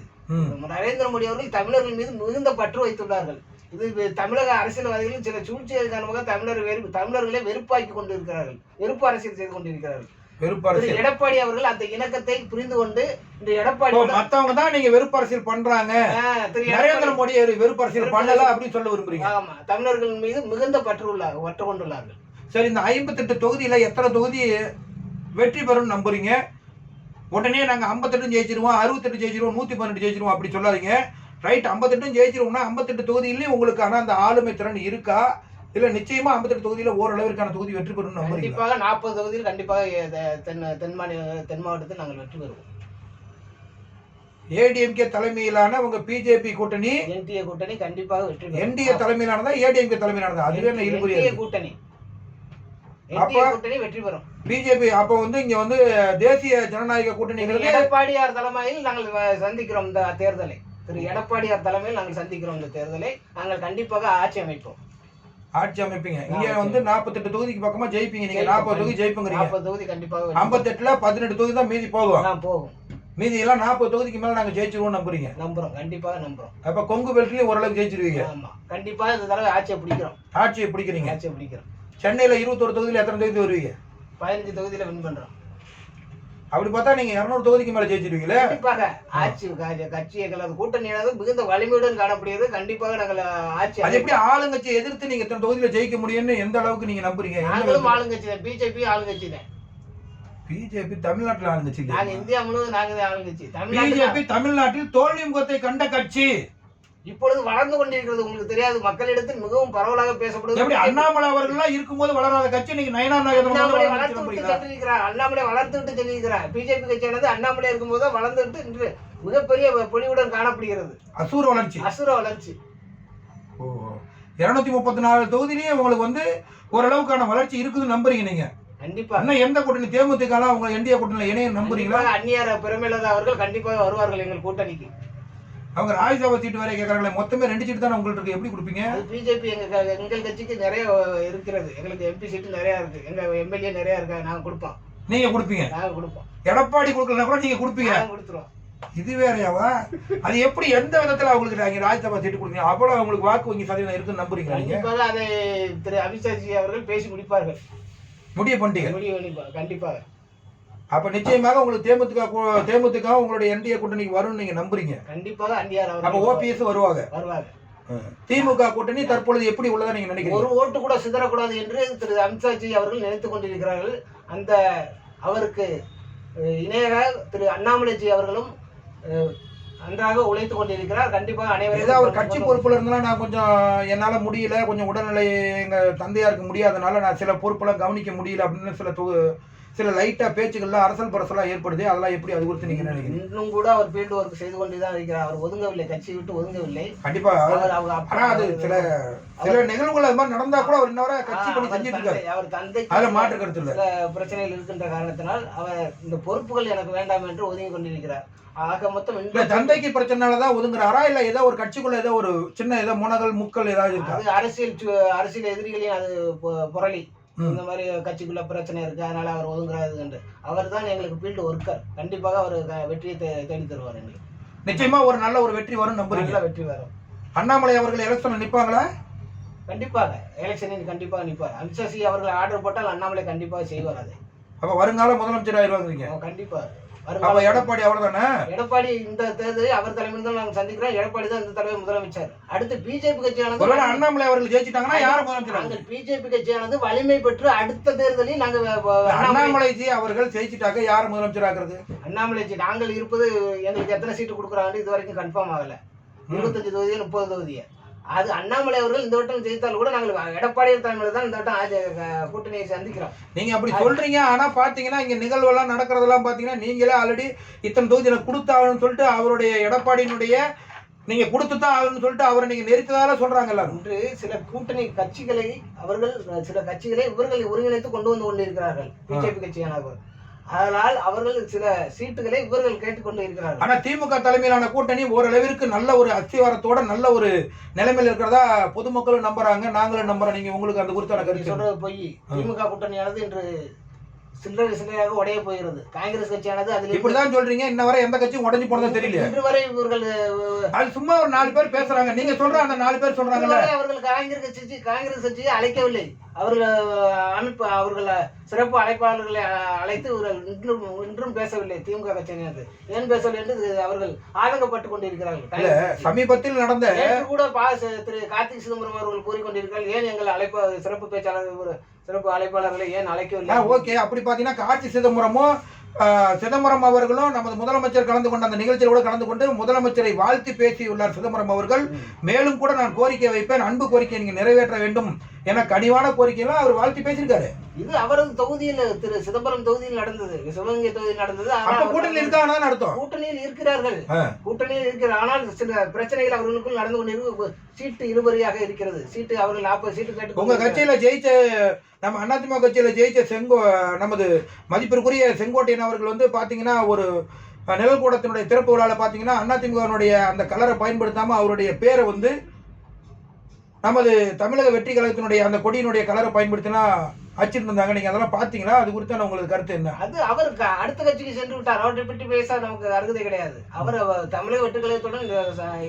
நரேந்திர மோடி அவர்கள் தமிழர்கள் மீது மிகுந்த பற்று வைத்துள்ளார்கள். இது தமிழக அரசியல்வாதிகளும் சில சூழ்ச்சிகள் காரணமாக தமிழர்களை வெறுப்பாக்கி கொண்டிருக்கிறார்கள், வெறுப்பு அரசியல் செய்து கொண்டிருக்கிறார்கள். வெறுப்பு அரசியல். எடப்பாடி அவர்கள் அந்த இணக்கத்தை புரிந்து கொண்டு இந்த எடப்பாடி மத்தவங்க தான் நீங்க வெறுப்பு அரசியல் பண்றாங்க, நரேந்திர மோடி வெறுப்பு அரசியல் பண்ணல அப்படின்னு சொல்ல விரும்புறீங்க? ஆமா, தமிழர்கள் மீது மிகுந்த பற்று கொண்டுள்ளார்கள். சரி, இந்த 58 தொகுதியில எத்தனை தொகுதி வெற்றி பெறும் நம்புறீங்க? உடனே நாங்க 58 ஜெயிச்சிருவோம், 68 ஜெயிச்சிருவோம், 112 ஜெயிச்சிருவோம் அப்படி சொல்லாதீங்க. ரைட், 58 ஜெயிச்சிருவோம்னா 58 தொகுதியிலையும் உங்களுக்கு அந்த ஆளுமை திறன் இருக்கா? இல்ல நிச்சயமா 58 தொகுதியில ஓரளவிற்கான தொகுதி வெற்றி பெறும் நம்புறீங்க? கண்டிப்பாக 40 தொகுதியில் கண்டிப்பாக தென் மாவட்டத்தில் நாங்கள் வெற்றி பெறுவோம். ஏடிஎம்கே தலைமையிலான உங்க பிஜேபி கூட்டணி, என்டிஏ கூட்டணி கண்டிப்பாக வெற்றி பெறும். என்டிஏ தலைமையிலானதா ஏடிஎம்கே தலைமையிலானதா? அதுவே என்ன இழுபறி? கூட்டணி வெற்றி பெறும். பிஜேபி அப்ப வந்து இங்க வந்து தேசிய ஜனநாயக கூட்டணிங்கிறது எடப்பாடியார் தலைமையில் நாங்கள் சந்திக்கிறோம் இந்த தேர்தலை. திரு எடப்பாடியார் தலைமையில் நாங்கள் சந்திக்கிறோம் இந்த தேர்தலை. நாங்கள் கண்டிப்பாக ஆட்சி அமைப்போம். ஆட்சி அமைப்பீங்க. இங்க வந்து 48 தொகுதிக்கு பக்கமா ஜெயிப்பீங்க. நீங்க 40 தொகுதி ஜெயிப்பீங்க. 40 தொகுதி கண்டிப்பாக. 58ல 18 தொகுதி தான் மீதி போகும். மீதி எல்லாம் 40 தொகுதிக்கு மேல நாங்க ஜெயிச்சிருவோம் நம்புறீங்க? நம்புறோம், கண்டிப்பாக நம்புறோம். அப்ப கொங்கு பெல்ட்லயும் ஓரளவுக்கு ஜெயிச்சிருவீங்க? ஆமா, கண்டிப்பா இந்த தடவை ஆட்சியை பிடிக்கிறோம். ஆட்சியை பிடிக்கிறீங்க? ஆட்சியை பிடிக்கிறோம். சென்னையில 21 தொகுதியில எத்தனை தொகுதி வருவீங்க? 15 தொகுதியில வின் பண்றோம். அப்படி பார்த்தா நீங்க 200 தொகுதிக்கு மேல ஜெயிச்சிருவீங்களே? கண்டிப்பாக. ஆட்சி கட்சிகளது கூட்டணியானது மிகுந்த வலிமையுடன் காணப்படுகிறது. கண்டிப்பாக நாங்கள் ஆட்சி. அது எப்படி ஆளுங்கட்சி எதிர்த்து நீங்க எத்தனை தொகுதியில ஜெயிக்க முடியும்னு எந்த அளவுக்கு நீங்க நம்புறீங்க? நாங்களும் ஆளுங்கட்சி தான். பிஜேபி ஆளுங்கட்சி தான். பிஜேபி தமிழ்நாட்டில் ஆளுங்கட்சி. நாங்க இந்தியா முழுவதும் நாங்க ஆளுங்கட்சி. பிஜேபி தமிழ்நாட்டில் தோல்வி முகத்தை கண்ட கட்சி இப்பொழுது வளர்ந்து கொண்டிருக்கிறது. உங்களுக்கு தெரியாது, மக்களிடத்தில் மிகவும் பரவலாக பேசப்படுது. எப்படி அண்ணாமலை அவர்கள் இருக்கும்போது வளராத கட்சி நீங்க நயனார் நாகேந்திரன் அண்ணாமலை வளர்த்துட்டு சொல்லியிருக்கிறார். பிஜேபி கட்சியானது அண்ணாமலை இருக்கும்போது வளர்ந்துட்டு இன்று மிகப்பெரிய பொலிவுடன் காணப்படுகிறது. அசூர வளர்ச்சி. 234 தொகுதியிலேயே உங்களுக்கு வந்து ஓரளவுக்கான வளர்ச்சி இருக்குதுன்னு நம்புறீங்க நீங்க? கண்டிப்பா. என்ன எந்த கூட்டணி? தேமுதிக உங்க என்டிஏ கூட்டணியில இணைய நம்புறீங்களா? அந்நியார பிரேமலதா அவர்கள் கண்டிப்பாக வருவார்கள் எங்கள் கூட்டணிக்கு. அவங்க ராஜ்யசபா சீட்டு வரை கேட்கறாங்களே, மொத்தமே 2 சீட்டு தானே உங்களுக்கு இருக்கு, எப்படி கொடுப்பீங்க? பிஜேபி எங்கள் கட்சிக்கு நிறைய இருக்கிறது. எங்களுக்கு எம்பி சீட்டு நிறைய இருக்கு, எங்க எம்எல்ஏ நிறைய இருக்காங்க, நாங்க கொடுப்போம். நீங்க கொடுப்பீங்க? நாங்க கொடுப்போம். எடப்பாடி கொடுக்கலனா கூட நீங்க கொடுப்பீங்க? கொடுத்துருவோம். இது வேறையாவா? அது எப்படி எந்த விதத்துல அவங்களுக்கு நீங்க ராஜ்யசபா சீட்டு கொடுத்தீங்க? அவ்வளவு அவங்களுக்கு வாக்கு வங்கி சதவீதம் இருக்குன்னு நம்புறீங்களா நீங்க? கண்டிப்பாக அதை திரு அமித்ஷாஜி அவர்கள் பேசி முடிப்பார்கள். முடிவு பண்ணிட்டீங்க? கண்டிப்பாக. அப்ப நிச்சயமாக உங்களுக்கு தேமுதிக உங்களுடைய என்டிஏ கூட்டணிக்கு வரும்னு நீங்க நம்புறீங்க? கண்டிப்பாக என்டிஆர் அப்ப அவர்கள் ஓபிஎஸ் வருவாங்க. திமுக கூட்டணி தற்பொழுது எப்படி உள்ளதா நீங்க நினைக்கிறீங்க? ஒரு ஓட்டு கூட சிதறக்கூடாது என்று திரு அமித்ஷாஜி அவர்கள் நினைத்துக் கொண்டிருக்கிறார்கள். அந்த அவருக்கு இணையாக திரு அண்ணாமலைஜி அவர்களும் நன்றாக உழைத்துக் கொண்டிருக்கிறார். கண்டிப்பாக அனைவரும் ஏதாவது ஒரு கட்சி பொறுப்புல இருந்தாலும் நான் கொஞ்சம் என்னால முடியல, கொஞ்சம் உடல்நிலை எங்க தந்தையாருக்கு முடியாதனால நான் சில பொறுப்பெல்லாம் கவனிக்க முடியல அப்படின்னு சில லைட்டா பேச்சுக்கள்லாம் அரசல் பரசலாம் ஏற்படுது. அதெல்லாம் எப்படி அது குறித்து நீங்க நினைக்கிறீங்க? இன்னும் கூட அவர் ஃபீல்டு ஒர்க் செய்து கொண்டுதான் இருக்கிறார். அவர் ஒதுங்கவில்லை, கட்சி விட்டு ஒதுங்கவில்லை. கண்டிப்பா. ஆனா அது சில நிகழ்வுகள் அது மாதிரி நடந்தா கூட அவர் இன்னவரை கட்சி பண்ணி செஞ்சுட்டு இருக்காரு. அவர் தந்தை அதுல மாற்று கருத்து இல்ல. சில பிரச்சனைகள் இருக்கின்ற காரணத்தினால் அவர் இந்த பொறுப்புகள் எனக்கு வேண்டாம் என்று ஒதுங்கி கொண்டிருக்கிறார். ஆக மொத்தம் தந்தைக்கு பிரச்சனைனாலதான் ஒதுங்குறாரா இல்ல ஏதோ ஒரு கட்சிக்குள்ள ஏதோ ஒரு சின்ன ஏதோ முனகள் முக்கள் ஏதாவது இருக்கா? அது அரசியல் எதிரிகளையும் அது புரளி இந்த மாதிரி கட்சிக்குள்ள பிரச்சனை இருக்கு, அதனால அவர் ஒதுங்குறாரு என்று. அவர் தான் எங்களுக்கு ஃபீல்டு ஒர்க்கர். கண்டிப்பாக அவர் வெற்றியை தேடி தருவார் எங்களுக்கு. நிச்சயமா ஒரு நல்ல ஒரு வெற்றி வரும் நம்புறீங்க? வெற்றி வரும். அண்ணாமலை அவர்கள் எலெக்ஷன்ல நிப்பாங்களா? கண்டிப்பாக எலெக்ஷனில் கண்டிப்பாக நிற்பார். அமித்ஷாஜி அவர்கள் ஆர்டர் போட்டால் அண்ணாமலை கண்டிப்பாக செய்வார். அதை அப்ப வருங்கால முதலமைச்சர் ஆயிடுவாங்க. கண்டிப்பா. எடப்பாடி அவ்வளவுதானே? எடப்பாடி இந்த தேர்தலை அவர் தலைமையில் தான் நாங்கள் சந்திக்கிறோம். எடப்பாடி தான் இந்த தலைவர் முதலமைச்சர். அடுத்து பிஜேபி கட்சியானது அண்ணாமலை அவர்கள் ஜெயிச்சிட்டாங்கன்னா யார முதலமைச்சர்? நாங்கள் பிஜேபி கட்சியானது வலிமை பெற்று அடுத்த தேர்தலில் நாங்கள் அண்ணாமலைஜி அவர்கள் ஜெயிச்சிட்டாக்க யார் முதலமைச்சர் ஆகிறது? அண்ணாமலைஜி நாங்கள் இருப்பது எங்களுக்கு எத்தனை சீட்டு கொடுக்குறாங்க இது வரைக்கும் கன்ஃபார்ம் ஆகல. 25 தொகுதியா 30 தொகுதியா? அது அண்ணாமலை அவர்கள் இந்த வட்டம் ஜெயித்தால் கூட நாங்கள் எடப்பாடி தலைமையில் தான் இந்த வட்டம் கூட்டணியை சந்திக்கிறோம். நீங்க அப்படி சொல்றீங்க. ஆனா பாத்தீங்கன்னா இங்க நிகழ்வெல்லாம் நடக்கிறதெல்லாம் பாத்தீங்கன்னா நீங்களே ஆல்ரெடி இத்தனை தொகுதியில கொடுத்தாகணும்னு சொல்லிட்டு அவருடைய எடப்பாடியினுடைய நீங்க கொடுத்துதான் ஆகணும்னு சொல்லிட்டு அவரை நீங்க நெருக்கதால சொல்றாங்கல்ல. இன்று சில கூட்டணி கட்சிகளை சில கட்சிகளை இவர்கள் ஒருங்கிணைத்து கொண்டு வந்து கொண்டிருக்கிறார்கள் பிஜேபி கட்சியானவர். அதனால் அவர்கள் சில சீட்டுகளை இவர்கள் கேட்டுக்கொண்டு இருக்கிறார்கள். ஆனா திமுக தலைமையிலான கூட்டணி ஓரளவிற்கு நல்ல ஒரு அஸ்திவாரத்தோட நல்ல ஒரு நிலைமையில் இருக்கிறதா பொதுமக்களும் நம்புறாங்க, நாங்களும் நம்புறோம். நீங்க உங்களுக்கு அந்த குறித்தான கருத்து? சொல்றது போய் திமுக கூட்டணியானது இன்று சில்லறையாக உடைய போகிறது. காங்கிரஸ் கட்சியானது அதுல இப்படிதான் சொல்றீங்க. இன்ன வரை எந்த கட்சியும் உடஞ்சு போனதா தெரியல. இன்று வரை இவர்கள் அது சும்மா ஒரு 4 பேர் பேசுறாங்க. நீங்க சொல்ற அந்த 4 பேர் சொல்றாங்கல்ல, அவர்கள் காங்கிரஸ் கட்சியை அழைக்கவில்லை. அவர்கள் சிறப்பு அழைப்பாளர்களை அழைத்து இவர்கள் இன்றும் பேசவில்லை. திமுக கட்சியினர் ஏன் பேசவில்லை என்று அவர்கள் ஆதங்கப்பட்டுக் கொண்டிருக்கிறார்கள். சமீபத்தில் நடந்த கூட திரு கார்த்திக் சிதம்பரம் அவர்கள் கூறிக்கொண்டிருக்கிறார்கள், ஏன் எங்கள் சிறப்பு பேச்சாளர் சிறப்பு அழைப்பாளர்களை ஏன் அழைக்கவில்லை? ஓகே, அப்படி பாத்தீங்கன்னா கார்த்தி சிதம்பரம் அவர்களும் நமது முதலமைச்சர் கலந்து கொண்ட அந்த நிகழ்ச்சியில் கூட கலந்து கொண்டு முதலமைச்சரை வாழ்த்து பேசியுள்ளார் சிதம்பரம் அவர்கள். மேலும் கூட நான் கோரிக்கை வைப்பேன், அன்பு கோரிக்கை நீங்க நிறைவேற்ற வேண்டும் என கனிவான கோரிக்கையெல்லாம் அவர் வாழ்த்து பேசியிருக்காரு. இது அவரது தொகுதியில் திரு சிதம்பரம் தொகுதியில் நடந்தது, சிவகங்கை தொகுதியில் நடந்தது. கூட்டணியில் இருக்காங்க அர்த்தம். கூட்டணியில் இருக்கிறார்கள், கூட்டணியில் இருக்கிறார். ஆனால் சில பிரச்சனைகள் அவர்களுக்குள் நடந்து கொண்டிருக்கு. சீட்டு இருபறியாக இருக்கிறது. சீட்டு அவர்கள் 40 சீட்டு கேட்டு உங்க கட்சியில ஜெயிச்ச நம்ம அதிமுக கட்சியில ஜெயிச்ச நமது மதிப்பிற்குரிய செங்கோட்டையன் அவர்கள் வந்து பாத்தீங்கன்னா ஒரு நிழல்கூடத்தினுடைய திறப்பு விழாவில் பாத்தீங்கன்னா அதிமுகனுடைய அந்த கலரை பயன்படுத்தாம அவருடைய பேரை வந்து நமது தமிழக வெற்றி கழகத்தினுடைய அந்த கொடியினுடைய கலரை பயன்படுத்தினா அச்சிட்டு இருந்தாங்க. நீங்க அதெல்லாம் பாத்தீங்களா? அது குறித்து உங்களுக்கு கருத்து என்ன? அது அவர் அடுத்த கட்சிக்கு சென்று விட்டார். அவரை பற்றி பேச நமக்கு அருகதை கிடையாது. அவர் தமிழக வெற்றி கழகத்துடன்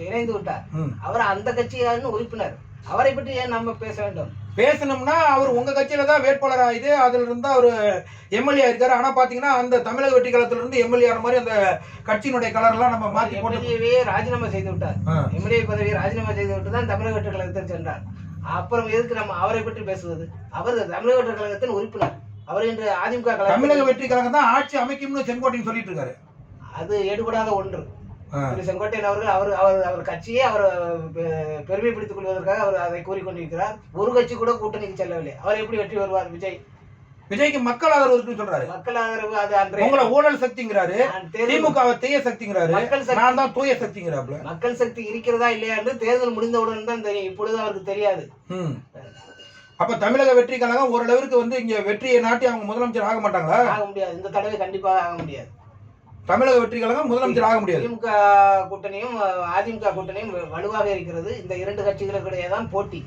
இணைந்து விட்டார். அவர் அந்த கட்சியின் உறுப்பினர். அவரை பற்றி ஏன் நம்ம பேச வேண்டும்? பேசணும்னா அவர் உங்க கட்சியில தான் வேட்பாளர் ஆயுது, அதுல இருந்து அவர் எம்எல்ஏ இருக்காரு. ஆனா பாத்தீங்கன்னா அந்த தமிழக வெற்றி கழகத்துல இருந்து எம்எல்ஏ ஆன மாதிரி அந்த கட்சியினுடைய கலர் எல்லாம் நம்ம மாத்தி போட்டு ராஜினாமா செய்து விட்டார். எம்எல்ஏ பதவியை ராஜினாமா செய்து விட்டு தான் தமிழக வெற்றி கழகத்தில் சென்றார். அப்புறம் எதுக்கு நம்ம அவரை பற்றி பேசுவது? அவர் தமிழக வெற்றி கழகத்தின் உறுப்பினர். அவர் இன்று அதிமுக தமிழக வெற்றி கழகம் தான் ஆட்சி அமைக்கும்னு செங்கோட்டையன் சொல்லிட்டு இருக்காரு. அது எடுபடாத ஒன்று. செங்கோட்டையன் அவர்கள் அவர் கட்சியே அவர் பெருமைப்படுத்திக் கொள்வதற்காக அவர் அதை கூறிக்கொண்டிருக்கிறார். ஒரு கட்சி கூட கூட்டணிக்கு செல்லவில்லை. அவர் எப்படி வெற்றி வருவார்? விஜய்க்கு மக்கள் ஆதரவு இருக்குன்னு சொல்றாரு. மக்கள் ஆதரவு அது உங்களை ஊழல் சக்திங்கிறாரு, திமுக தீய சக்திங்கிறாரு, நான் தான் தூய சக்திங்கிறாப்ல. மக்கள் சக்தி இருக்கிறதா இல்லையா என்று தேர்தல் முடிந்தவுடன் தான் தெரியும். இப்பொழுது அவருக்கு தெரியாது. அப்ப தமிழக வெற்றி கழகம் ஓரளவிற்கு வந்து இங்க வெற்றியை நாட்டி அவங்க முதலமைச்சர் ஆக மாட்டாங்களா? ஆக முடியாது. இந்த தடவை கண்டிப்பாக ஆக முடியாது. தமிழக வெற்றி கழகம் முதலமைச்சர் ஆக முடியாது. திமுக கூட்டணியும் அதிமுக கூட்டணியும் வலுவாக இருக்கிறது. இந்த 2 கட்சிகளுக்கிடையே தான் போட்டி.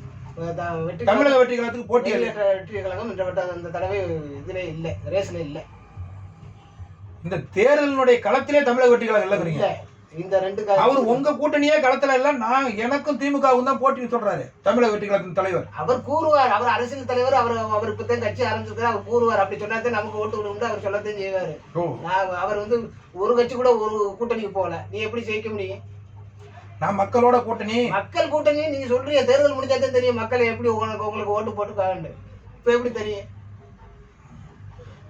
தமிழக வெற்றி கழகத்துக்கு போட்டி வெற்றி கழகம் இந்த தடவை இதுல இல்லை, ரேஸ்ல இல்லை. இந்த தேர்தலினுடைய களத்திலே தமிழக வெற்றி கழகம் இல்லைங்கிறீங்க. இல்ல, இந்த ரெண்டு அவர் உங்க கூட்டணியே களத்துல இல்ல, நான் எனக்கும் திமுகவும் தான் போட்டின்னு சொல்றாரு தமிழக வெற்றி கழகத்தின் தலைவர். அவர் கூறுவார், அவர் அரசியல் தலைவர், அவர் இப்பதான் கட்சி ஆரம்பிச்சிருக்காரு, அவர் கூறுவார். அப்படி சொன்னாதான் நமக்கு ஓட்டு விடும்னு அவர் சொல்லத்தான் செய்வாரு. அவர் வந்து ஒரு கட்சி கூட ஒரு கூட்டணிக்கு போகல. நீ எப்படி ஜெயிக்க முடியும்? நான் மக்களோட கூட்டணி. மக்கள் கூட்டணி நீங்க சொல்றீங்க, தேர்தல் முடிஞ்சாதான் தெரியும் மக்கள் எப்படி உங்களுக்கு ஓட்டு போட்டுக்காண்டு. இப்ப எப்படி தெரியும்?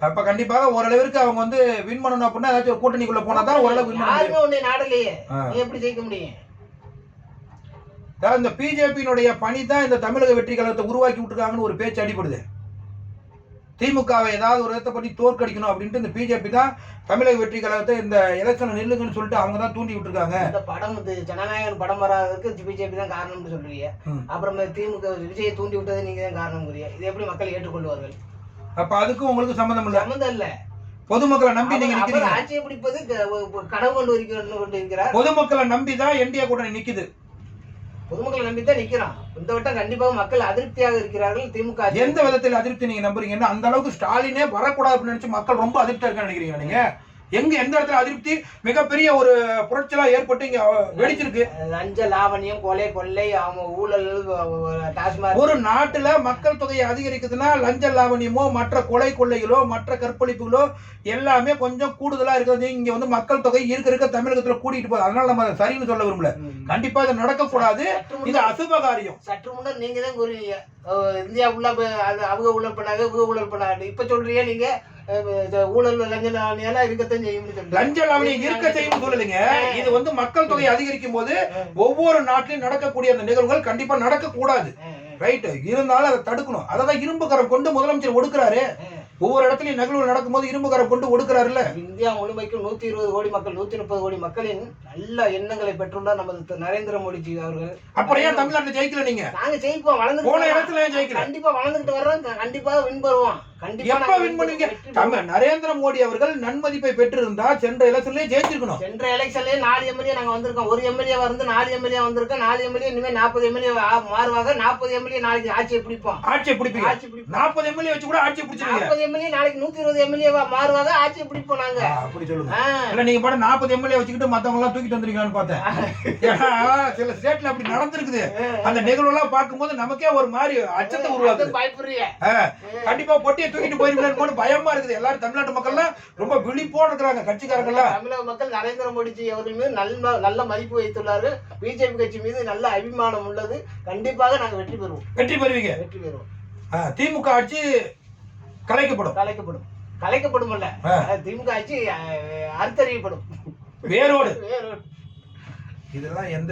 அப்ப கண்டிப்பாக ஓரளவிற்கு அவங்க வந்து வின் பண்ணணும் அப்படின்னா ஏதாச்சும் ஒரு கூட்டணிக்குள்ள போனா தான் ஓரளவு வின் பண்ண முடியும். யாருமே உன்னை நாடலையே, நீ எப்படி ஜெயிக்க முடியும்? இந்த பிஜேபியினுடைய பணி தான் இந்த தமிழக வெற்றி கழகத்தை உருவாக்கி விட்டுருக்காங்கன்னு ஒரு பேச்சு அடிப்படுது. திமுகவை ஏதாவது ஒரு இடத்தை பண்ணி தோற்கடிக்கணும் அப்படின்ட்டு இந்த பிஜேபி தான் தமிழக வெற்றி கழகத்தை இந்த எலெக்ஷன் நில்லுங்கன்னு சொல்லிட்டு அவங்க தான் தூண்டி விட்டுருக்காங்க. இந்த படம் ஜனநாயகன் படம் வராததுக்கு பிஜேபி தான் காரணம்னு சொல்றீங்க. அப்புறம் திமுக விஜயை தூண்டி விட்டது நீங்க தான் காரணம். இது எப்படி மக்கள் ஏற்றுக்கொள்வார்கள்? அப்ப அதுக்கும் உங்களுக்கு சம்பந்தம் இல்ல? சம்பந்தம் இல்ல. பொதுமக்களை நம்பி நீங்க நிக்கிறீங்க. ஆட்சியை பிடிப்பது கனவு கொண்டு இருக்கிறார். பொதுமக்களை நம்பி தான் என்டிஏ கூட்டணி நிக்குது. பொதுமக்களை நம்பி தான் நிக்கிறான். இந்த வட்டம் கண்டிப்பாக மக்கள் அதிருப்தியாக இருக்கிறார்கள். திமுக எந்த விதத்தில் அதிருப்தி நீங்க நம்புறீங்கன்னா, அந்த அளவுக்கு ஸ்டாலினே வரக்கூடாது அப்படின்னு நினைச்சு மக்கள் ரொம்ப அதிருப்தியா இருக்கான்னு நினைக்கிறீங்க நீங்க? எந்த இடத்துல அதிருப்தி மிகப்பெரிய ஒரு புரட்சியெல்லாம் ஏற்பட்டு இங்க வெடிச்சிருக்கு? லஞ்ச லாவணியம், கொலை கொள்ளை, ஊழல், டாஸ்மாக். ஒரு நாட்டுல மக்கள் தொகை அதிகரிக்குதுன்னா லஞ்ச லாவணியமோ மற்ற கொலை கொள்ளைகளோ மற்ற கற்பழிப்புகளோ எல்லாமே கொஞ்சம் கூடுதலா இருக்குது. இங்க வந்து மக்கள் தொகை இருக்க தமிழகத்துல கூட்டிட்டு போகுது. அதனால நம்ம சரின்னு சொல்ல விரும்பல. கண்டிப்பா இது நடக்கக்கூடாது. இது அசுபகாரியம். சற்று முன்னர் நீங்க தான் கூறுவீங்க இந்தியா உள்ள அவங்க ஊழல் பண்ணாங்க, இவங்க ஊழல் பண்ணாங்க. இப்ப சொல்றீங்க நீங்க ஊழல் லஞ்ச லாவணியெல்லாம் இருக்கத்தான் செய்யும். லஞ்ச லாவணியம் இருக்க செய்யும் சொல்லலைங்க. இது வந்து மக்கள் தொகை அதிகரிக்கும் போது ஒவ்வொரு நாட்டிலும் நடக்கக்கூடிய அந்த நிகழ்வுகள் கண்டிப்பா நடக்க கூடாது. ரைட், இருந்தாலும் அதை தடுக்கணும். அதான் இரும்பு கரம் கொண்டு முதலமைச்சர் ஒடுக்குறாரு. ஒவ்வொரு இடத்துலயும் நிகழ்வுகள் நடக்கும்போது இரும்பு கரம் கொண்டு ஒடுக்குறாருல்ல. இந்தியா முழுமைக்கும் 120 கோடி மக்கள், 130 கோடி மக்களின் நல்ல எண்ணங்களை பெற்றுள்ளார் நமது நரேந்திர மோடிஜி அவர்கள். அப்புறம் ஏன் தமிழ்நாட்டில் ஜெயிக்கல நீங்க? நாங்க ஜெயிப்போம், வளர்ந்து போன இடத்துல ஜெயிக்கல. கண்டிப்பா வளர்ந்துட்டு வர்றோம், கண்டிப்பா வின் பண்ணுவோம். எப்ப வின் பண்ணுவீங்க? நரேந்திர மோடி அவர்கள் நன்மதிப்பை பெற்றிருந்தா சென்ற எலெக்ஷன்லயே ஜெயிச்சிருக்கணும். சென்ற எலெக்ஷன்லயே 4 எம்எல்ஏ நாங்க வந்திருக்கோம். ஒரு எம்எல்ஏ வந்து 4 எம்எல்ஏ வந்திருக்கோம். 4 எம்எல்ஏ இனிமே 40 எம்எல்ஏ மாறுவாங்க. 40 எம்எல்ஏ நாளைக்கு ஆட்சியை பிடிப்போம். ஆட்சியை பிடிப்பீங்க? 40 எம்எல்ஏ வச்சு கூட ஆட்சியை பிடிச்சிருக்கீங்க. 40 எம்எல்ஏ நாளைக்கு 120 எம்எல்ஏ மாறுவாங்க, ஆட்சியை பிடிப்போம் நாங்க. அப்படி சொல்லுங்க. இல்ல நீங்க பாட்டு 40 எம்எல்ஏ வச்சுக்கிட்டு மத்தவங்க எல்லாம் தூக்கிட்டு வந்திருக்கீங்கன்னு பார்த்தேன். ஏன்னா சில ஸ்டேட்ல அப்படி நடந்திருக்குது. அந்த நிகழ்வு எல்லாம் பார்க்கும்போது நமக்கே ஒரு மாதிரி அச்சத்தை உருவாக்குது. பயப்படுறீங்க? கண்டிப்பா பொட்டியை தூக்கிட்டு போயிருக்கீங்க பயமா இருக்குது. எல்லாரும் தமிழ்நாட்டு மக்கள் எல்லாம் ரொம்ப விழிப்போடு இருக்கிறாங்க. கட்சிக்காரங்க எல்லாம் தமிழக மக்கள் நரேந்திர மோடிஜி அவர்கள் மீது நல்ல மதிப்பு வைத்துள்ளார்கள். பிஜேபி கட்சி மீது நல்ல அபிமானம் உள்ளது. கண்டிப்பாக நாங்க வெற்றி பெறுவோம். வெற்றி பெறுவீங்க? வெற்றி பெறுவோம். திமுக ஆட்சி கலைக்கப்படும் அல்ல, திமுக ஆட்சி அறுத்தறியப்படும் வேரோடு. இதெல்லாம் எந்த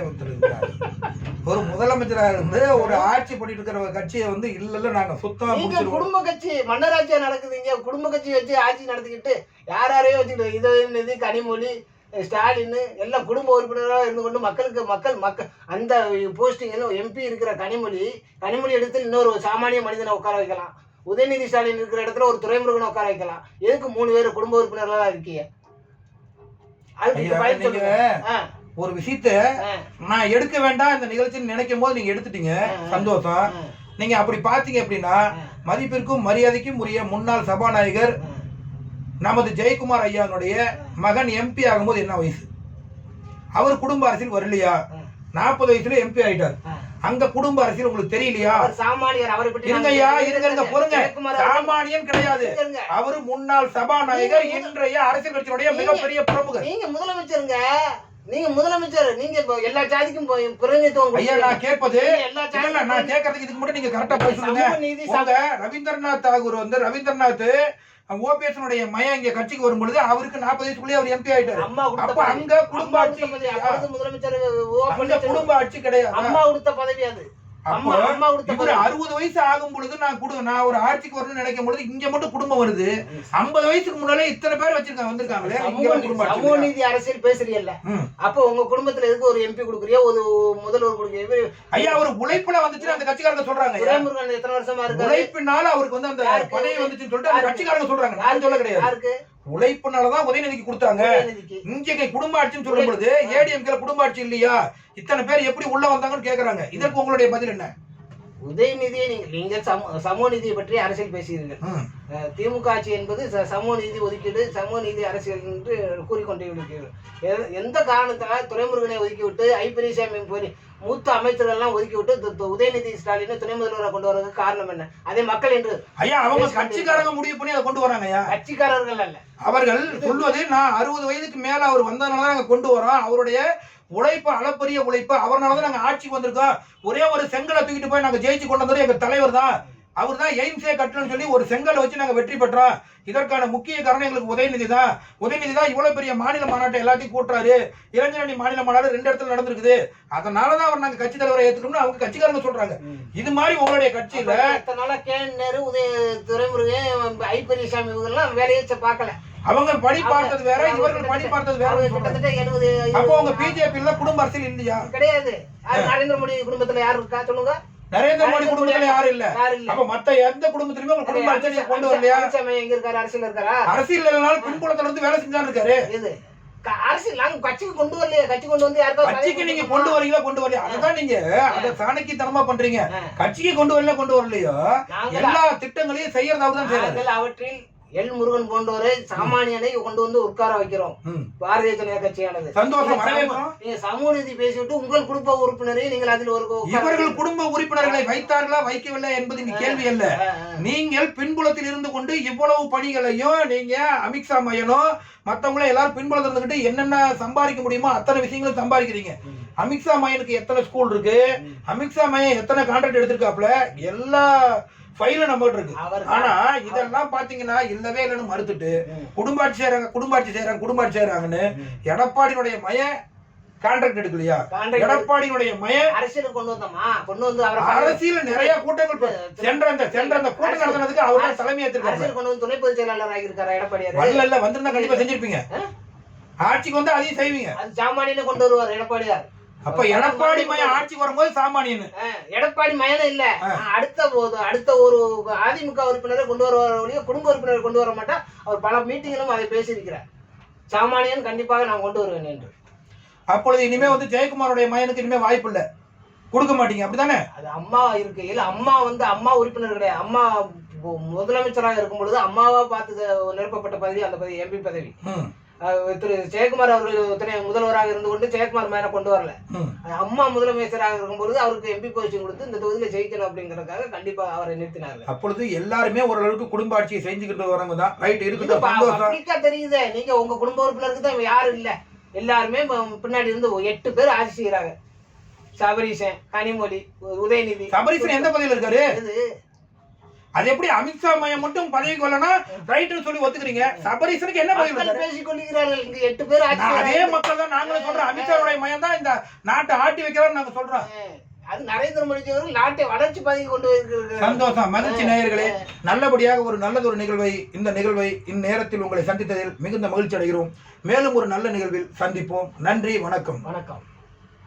ஒரு முதலமைச்சராக இருந்து ஒரு ஆட்சி பண்ணிட்டு இருக்கிற கட்சியை வந்து இல்ல நாங்க சுத்தமா குடும்ப கட்சி மன்னராட்சியா நடக்குது. இங்க குடும்ப கட்சி வச்சு ஆட்சி நடத்திக்கிட்டு யாரையும் வச்சுக்கிட்டு இது கனிமொழி, ஸ்டாலின் எல்லாம் குடும்ப உறுப்பினராக இருந்து கொண்டு மக்கள் அந்த போஸ்டிங் எம்பி இருக்கிற கனிமொழி இடத்துல இன்னொரு சாமானிய மனிதனை உட்கார வைக்கலாம். உதயநிதி ஸ்டாலின் இருக்கிற இடத்துல ஒரு துரைமுருகனை உட்கார வைக்கலாம். எதுக்கு 3 பேர் குடும்ப உறுப்பினர்களா இருக்கீங்க? அதுக்கு ஒரு விஷயத்த நான் எடுக்க வேண்டாம் இந்த நிகழ்ச்சின்னு நினைக்கும் போது நீங்க எடுத்துட்டீங்க, சந்தோஷம். நீங்க அப்படி பாத்தீங்க அப்படின்னா மதிப்பிற்கும் மரியாதைக்கும் உரிய முன்னாள் சபாநாயகர் நமது ஜெயக்குமார் ஐயானுடைய மகன் எம்பி ஆகும்போது என்ன வயசு? அவர் குடும்ப அரசியல் வரலையா? 40 வயசுல எம்பி ஆயிட்டார். அங்க குடும்ப அரசியல் உங்களுக்கு தெரியலையா? சாமானியர். அவரை பற்றி இருங்க பொறுங்க. சாமானியன் கிடையாது. அவரு முன்னாள் சபாநாயகர், இன்றைய அரசியல் கட்சியினுடைய மிகப்பெரிய பிரமுகர். நீங்க முதலமைச்சருங்க. நீங்க முதலமைச்சர், நீங்க எல்லா ஜாதிக்கும் பிரதிநிதித்துவம். ஐயா நான் கேட்பது நான் கேட்கறதுக்கு இதுக்கு மட்டும் நீங்க கரெக்டா போய் சொல்லுங்க. ரவீந்திரநாத் தாகூர் வந்து ரவீந்திரநாத் ஓபிஎஸ் மையம் இங்க கட்சிக்கு வரும்பொழுது அவருக்கு 40 வயசுக்குள்ளே அவர் எம்பி ஆயிட்டாரு. அப்ப அங்க குடும்ப ஆட்சி, முதலமைச்சர் குடும்ப ஆட்சி கிடையாது. அம்மா கொடுத்த பதவி அது. இவரு 60 வயசு ஆகும் பொழுது நான் ஒரு ஆட்சிக்கு வரணும்னு நினைக்கும் பொழுது இங்க மட்டும் குடும்பம் வருது. 50 வயசுக்கு முன்னாலே இத்தனை பேர் வந்திருக்காங்களே. சமூக நீதி அரசியல் பேசுறீங்கல்ல, அப்ப உங்க குடும்பத்துல எதுக்கு ஒரு எம்பி கொடுக்குறியா, ஒரு முதல்வர் கொடுக்குறீங்க? ஐயா ஒரு உழைப்புல வந்துச்சு அந்த கட்சிக்காரங்க சொல்றாங்க. துரைமுருகன் எத்தனை வருஷமா இருக்கு? உழைப்பினால அவருக்கு வந்து அந்த பதவி வந்துச்சுன்னு சொல்லிட்டு அந்த கட்சிக்காரங்க சொல்றாங்க. நான் சொல்ல கிடையாது. உழைப்புனாலதான் உதயநிதிக்கு கொடுத்தாங்க. இங்க குடும்ப ஆட்சின்னு சொல்லும் பொழுது ஏடிஎம்கேல குடும்ப ஆட்சி இல்லையா? இத்தனை பேர் எப்படி உள்ள வந்தாங்கன்னு கேக்குறாங்க. இதற்கு உங்களுடைய பதில் என்ன? உதயநிதியை நீங்க சமூக நீதியை பற்றி அரசியல் பேசுகிறீர்கள். திமுக ஆட்சி என்பது சமூக நீதி ஒதுக்கீடு, சமூக நீதி அரசியல் என்று கூறிக்கொண்டே இருக்கிறது. எந்த காரணத்தால் துரைமுருகனை ஒதுக்கிவிட்டு ஐப்பெரியசாமி போய் மூத்த அமைச்சர்கள்லாம் ஒதுக்கிவிட்டு உதயநிதி ஸ்டாலினை துணை முதல்வரை கொண்டு வரதுக்கு காரணம் என்ன? அதே மக்கள் என்று ஐயா அவங்க கட்சிக்காரங்க முடிவு பண்ணி அதை கொண்டு வராங்க ஐயா. கட்சிக்காரர்கள் அல்ல, அவர்கள் சொல்வது நான் 60 வயதுக்கு மேல அவர் வந்ததுனால தான் நாங்க கொண்டு வரோம். அவருடைய உழைப்பு, அளப்பரிய உழைப்பு, அவர்னாலதான் நாங்க ஆட்சிக்கு வந்திருக்கோம். ஒரே ஒரு செங்கலை தூக்கிட்டு போய் நாங்க ஜெயிச்சு கொண்டு வந்தது எங்க தலைவர் தான். அவர் தான் எய்ம்ஸே கட்டணும்னு சொல்லி ஒரு செங்கலை வச்சு நாங்க வெற்றி பெற்றோம். இதற்கான முக்கிய காரணம் எங்களுக்கு உதயநிதி தான். உதயநிதி தான் இவ்வளவு பெரிய மாநில மாநாட்டை எல்லாத்தையும் கூட்டுறாரு. இளைஞரணி மாநில மாநாடு 2 இடத்துல நடந்திருக்குது. அதனாலதான் அவர் நாங்க கட்சி தலைவரை ஏத்துக்கணும்னு அவங்க கட்சிக்காரங்க சொல்றாங்க. இது மாதிரி உங்களுடைய கட்சியில நேரு, துரைமுருகன், ஐப்பெரியசாமி இவங்கெல்லாம் வேலையை பார்க்கல. அவங்க படி பார்த்தது வேற, இவர்கள் படி பார்த்தது வேற. கிட்டத்தட்ட 70. அப்போ உங்க பிஜேபி குடும்ப அரசியல் இல்லையா? கிடையாது. நரேந்திர மோடி குடும்பத்துல யாரு இருக்கா சொல்லுங்க? நரேந்திர மோடி குடும்பத்துல யாரும் இல்ல. அப்ப மத்த எந்த குடும்பத்திலுமே உங்க குடும்ப அரசியலை கொண்டு வரலையா? எங்க இருக்காரு? அரசியல் இருக்காரா? அரசியல் இல்லனாலும் பின்புலத்துல இருந்து வேலை செஞ்சாரு இருக்காரு. இது அரசியல் நாங்க கட்சிக்கு கொண்டு வரலையே. கட்சி கொண்டு வந்து யாருக்கா கட்சிக்கு நீங்க கொண்டு வரீங்களா? கொண்டு வரலையா? அதுதான் நீங்க அத சாணக்கியத்தனமா பண்றீங்க. கட்சிக்கு கொண்டு வரல, கொண்டு வரலையோ எல்லா திட்டங்களையும் செய்யறது அவர்தான் செய்யறாரு. அவற்றில் எல் முருகன் போன்றவரை சாமானியனை கொண்டு வந்து உட்கார வைக்கிறோம். பாரதிய ஜனதா கட்சியானது சந்தோஷம். நீங்க சமூக நீதி பேசிவிட்டு உங்கள் குடும்ப உறுப்பினரை நீங்கள் அதில் ஒரு இவர்கள் குடும்ப உறுப்பினர்களை வைத்தார்களா வைக்கவில்லை என்பது இங்க கேள்வி அல்ல. நீங்கள் பின்புலத்தில் இருந்து கொண்டு இவ்வளவு பணிகளையும் நீங்க அமித்ஷா மையனோ மத்தவங்கள எல்லாரும் பின்புலத்தில் இருந்துகிட்டு என்னென்ன சம்பாதிக்க முடியுமோ அத்தனை விஷயங்களும் சம்பாதிக்கிறீங்க. அமித்ஷா மையனுக்கு எத்தனை ஸ்கூல் இருக்கு, அமித்ஷா மையன் எத்தனை கான்ட்ராக்ட் எடுத்திருக்காப்ல, எல்லா ஃபைல நம்மகிட்ட இருக்கு. ஆனா இதெல்லாம் பாத்தீங்கன்னா இல்லவே இல்லைன்னு மறுத்துட்டு குடும்பாட்சி செய்யறாங்கன்னு எடப்பாடியுடைய மைய கான்ட்ராக்ட் எடுக்கலையா? எடப்பாடியுடைய மைய அரசியல் கொண்டு வந்தோமா? கொண்டு வந்து அரசியல் நிறைய கூட்டங்கள் சென்ற அந்த கூட்டம் நடத்துறதுக்கு அவர் தான் தலைமை ஏற்றிருக்காரு. அரசியல் கொண்டு வந்து துணை பொதுச் செயலாளர் ஆகியிருக்காரு எடப்பாடியார். இல்ல வந்திருந்தா கண்டிப்பா செஞ்சிருப்பீங்க. ஆட்சிக்கு வந்து அதையும் செய்வீங்க. அது சாமானியனை கொண்டு வருவார் எடப்பாடியார். அப்ப எடப்பாடி மையம் ஆட்சிக்கு வரும்போது சாமானியன் எடப்பாடி மையம் இல்ல. அடுத்த ஒரு அதிமுக உறுப்பினரை கொண்டு வருவார், குடும்ப உறுப்பினரை கொண்டு வர மாட்டா. அவர் பல மீட்டிங்கிலும் அதை பேசியிருக்கிறார். சாமானியன் கண்டிப்பாக நான் கொண்டு வருவேன் என்று. அப்பொழுது இனிமே வந்து ஜெயக்குமாரோட மையனுக்கு இனிமே வாய்ப்பு இல்ல, கொடுக்க மாட்டீங்க அப்படித்தானே? அது அம்மா இருக்கையில் அம்மா உறுப்பினர் கிடையாது. அம்மா முதலமைச்சராக இருக்கும் பொழுது அம்மாவா பார்த்து நிரப்பப்பட்ட பதவி அந்த பதவி எம்பி பதவி. திரு ஜெயக்குமார் அவர்கள் முதல்வராக இருந்து கொண்டு ஜெயக்குமார் மேல கொண்டு வரல. அம்மா முதலமைச்சராக இருக்கும்போது அவருக்கு எம்பி போஸ்டிங் கொடுத்து இந்த தொகுதியில ஜெயிக்கணும் அப்படிங்கறதுக்காக கண்டிப்பா அவரை நிறுத்தினாங்க. அப்பொழுது எல்லாருமே ஓரளவுக்கு குடும்ப ஆட்சியை செஞ்சுக்கிட்டு வரவங்க தான். ரைட் இருக்கட்டும். தெரியுது. நீங்க உங்க குடும்ப உறுப்பினருக்கு தான் யாரும் இல்ல, எல்லாருமே பின்னாடி இருந்து 8 பேர் ஆட்சி செய்யறாங்க. சபரீசன், கனிமொழி, உதயநிதி. சபரீசன் எந்த பதவியில் இருக்காரு? அது எப்படி அமித்ஷா மையம் மட்டும் பதவிக்கு வரலன்னா ரைட்னு சொல்லி ஒத்துக்கிறீங்க? சபரீசனுக்கு என்ன பதவி இருக்காரு? பேசிக் கொள்கிறார்கள். இங்க 8 பேர் ஆட்சி. அதே மக்கள் தான் நாங்களும் சொல்றோம். அமித்ஷாவுடைய மையம் தான் இந்த நாட்டை ஆட்டி வைக்கிறான்னு நாங்க சொல்றோம். அது நரேந்திர மோடி அவர்கள் நாட்டை வளர்ச்சி பதவி கொண்டு வருகிறார்கள். சந்தோஷம், மகிழ்ச்சி. நேயர்களே, நல்லபடியாக ஒரு நல்லதொரு நிகழ்வை இந்நேரத்தில் உங்களை சந்தித்ததில் மிகுந்த மகிழ்ச்சி அடைகிறோம். மேலும் ஒரு நல்ல நிகழ்வில் சந்திப்போம். நன்றி, வணக்கம். வணக்கம்.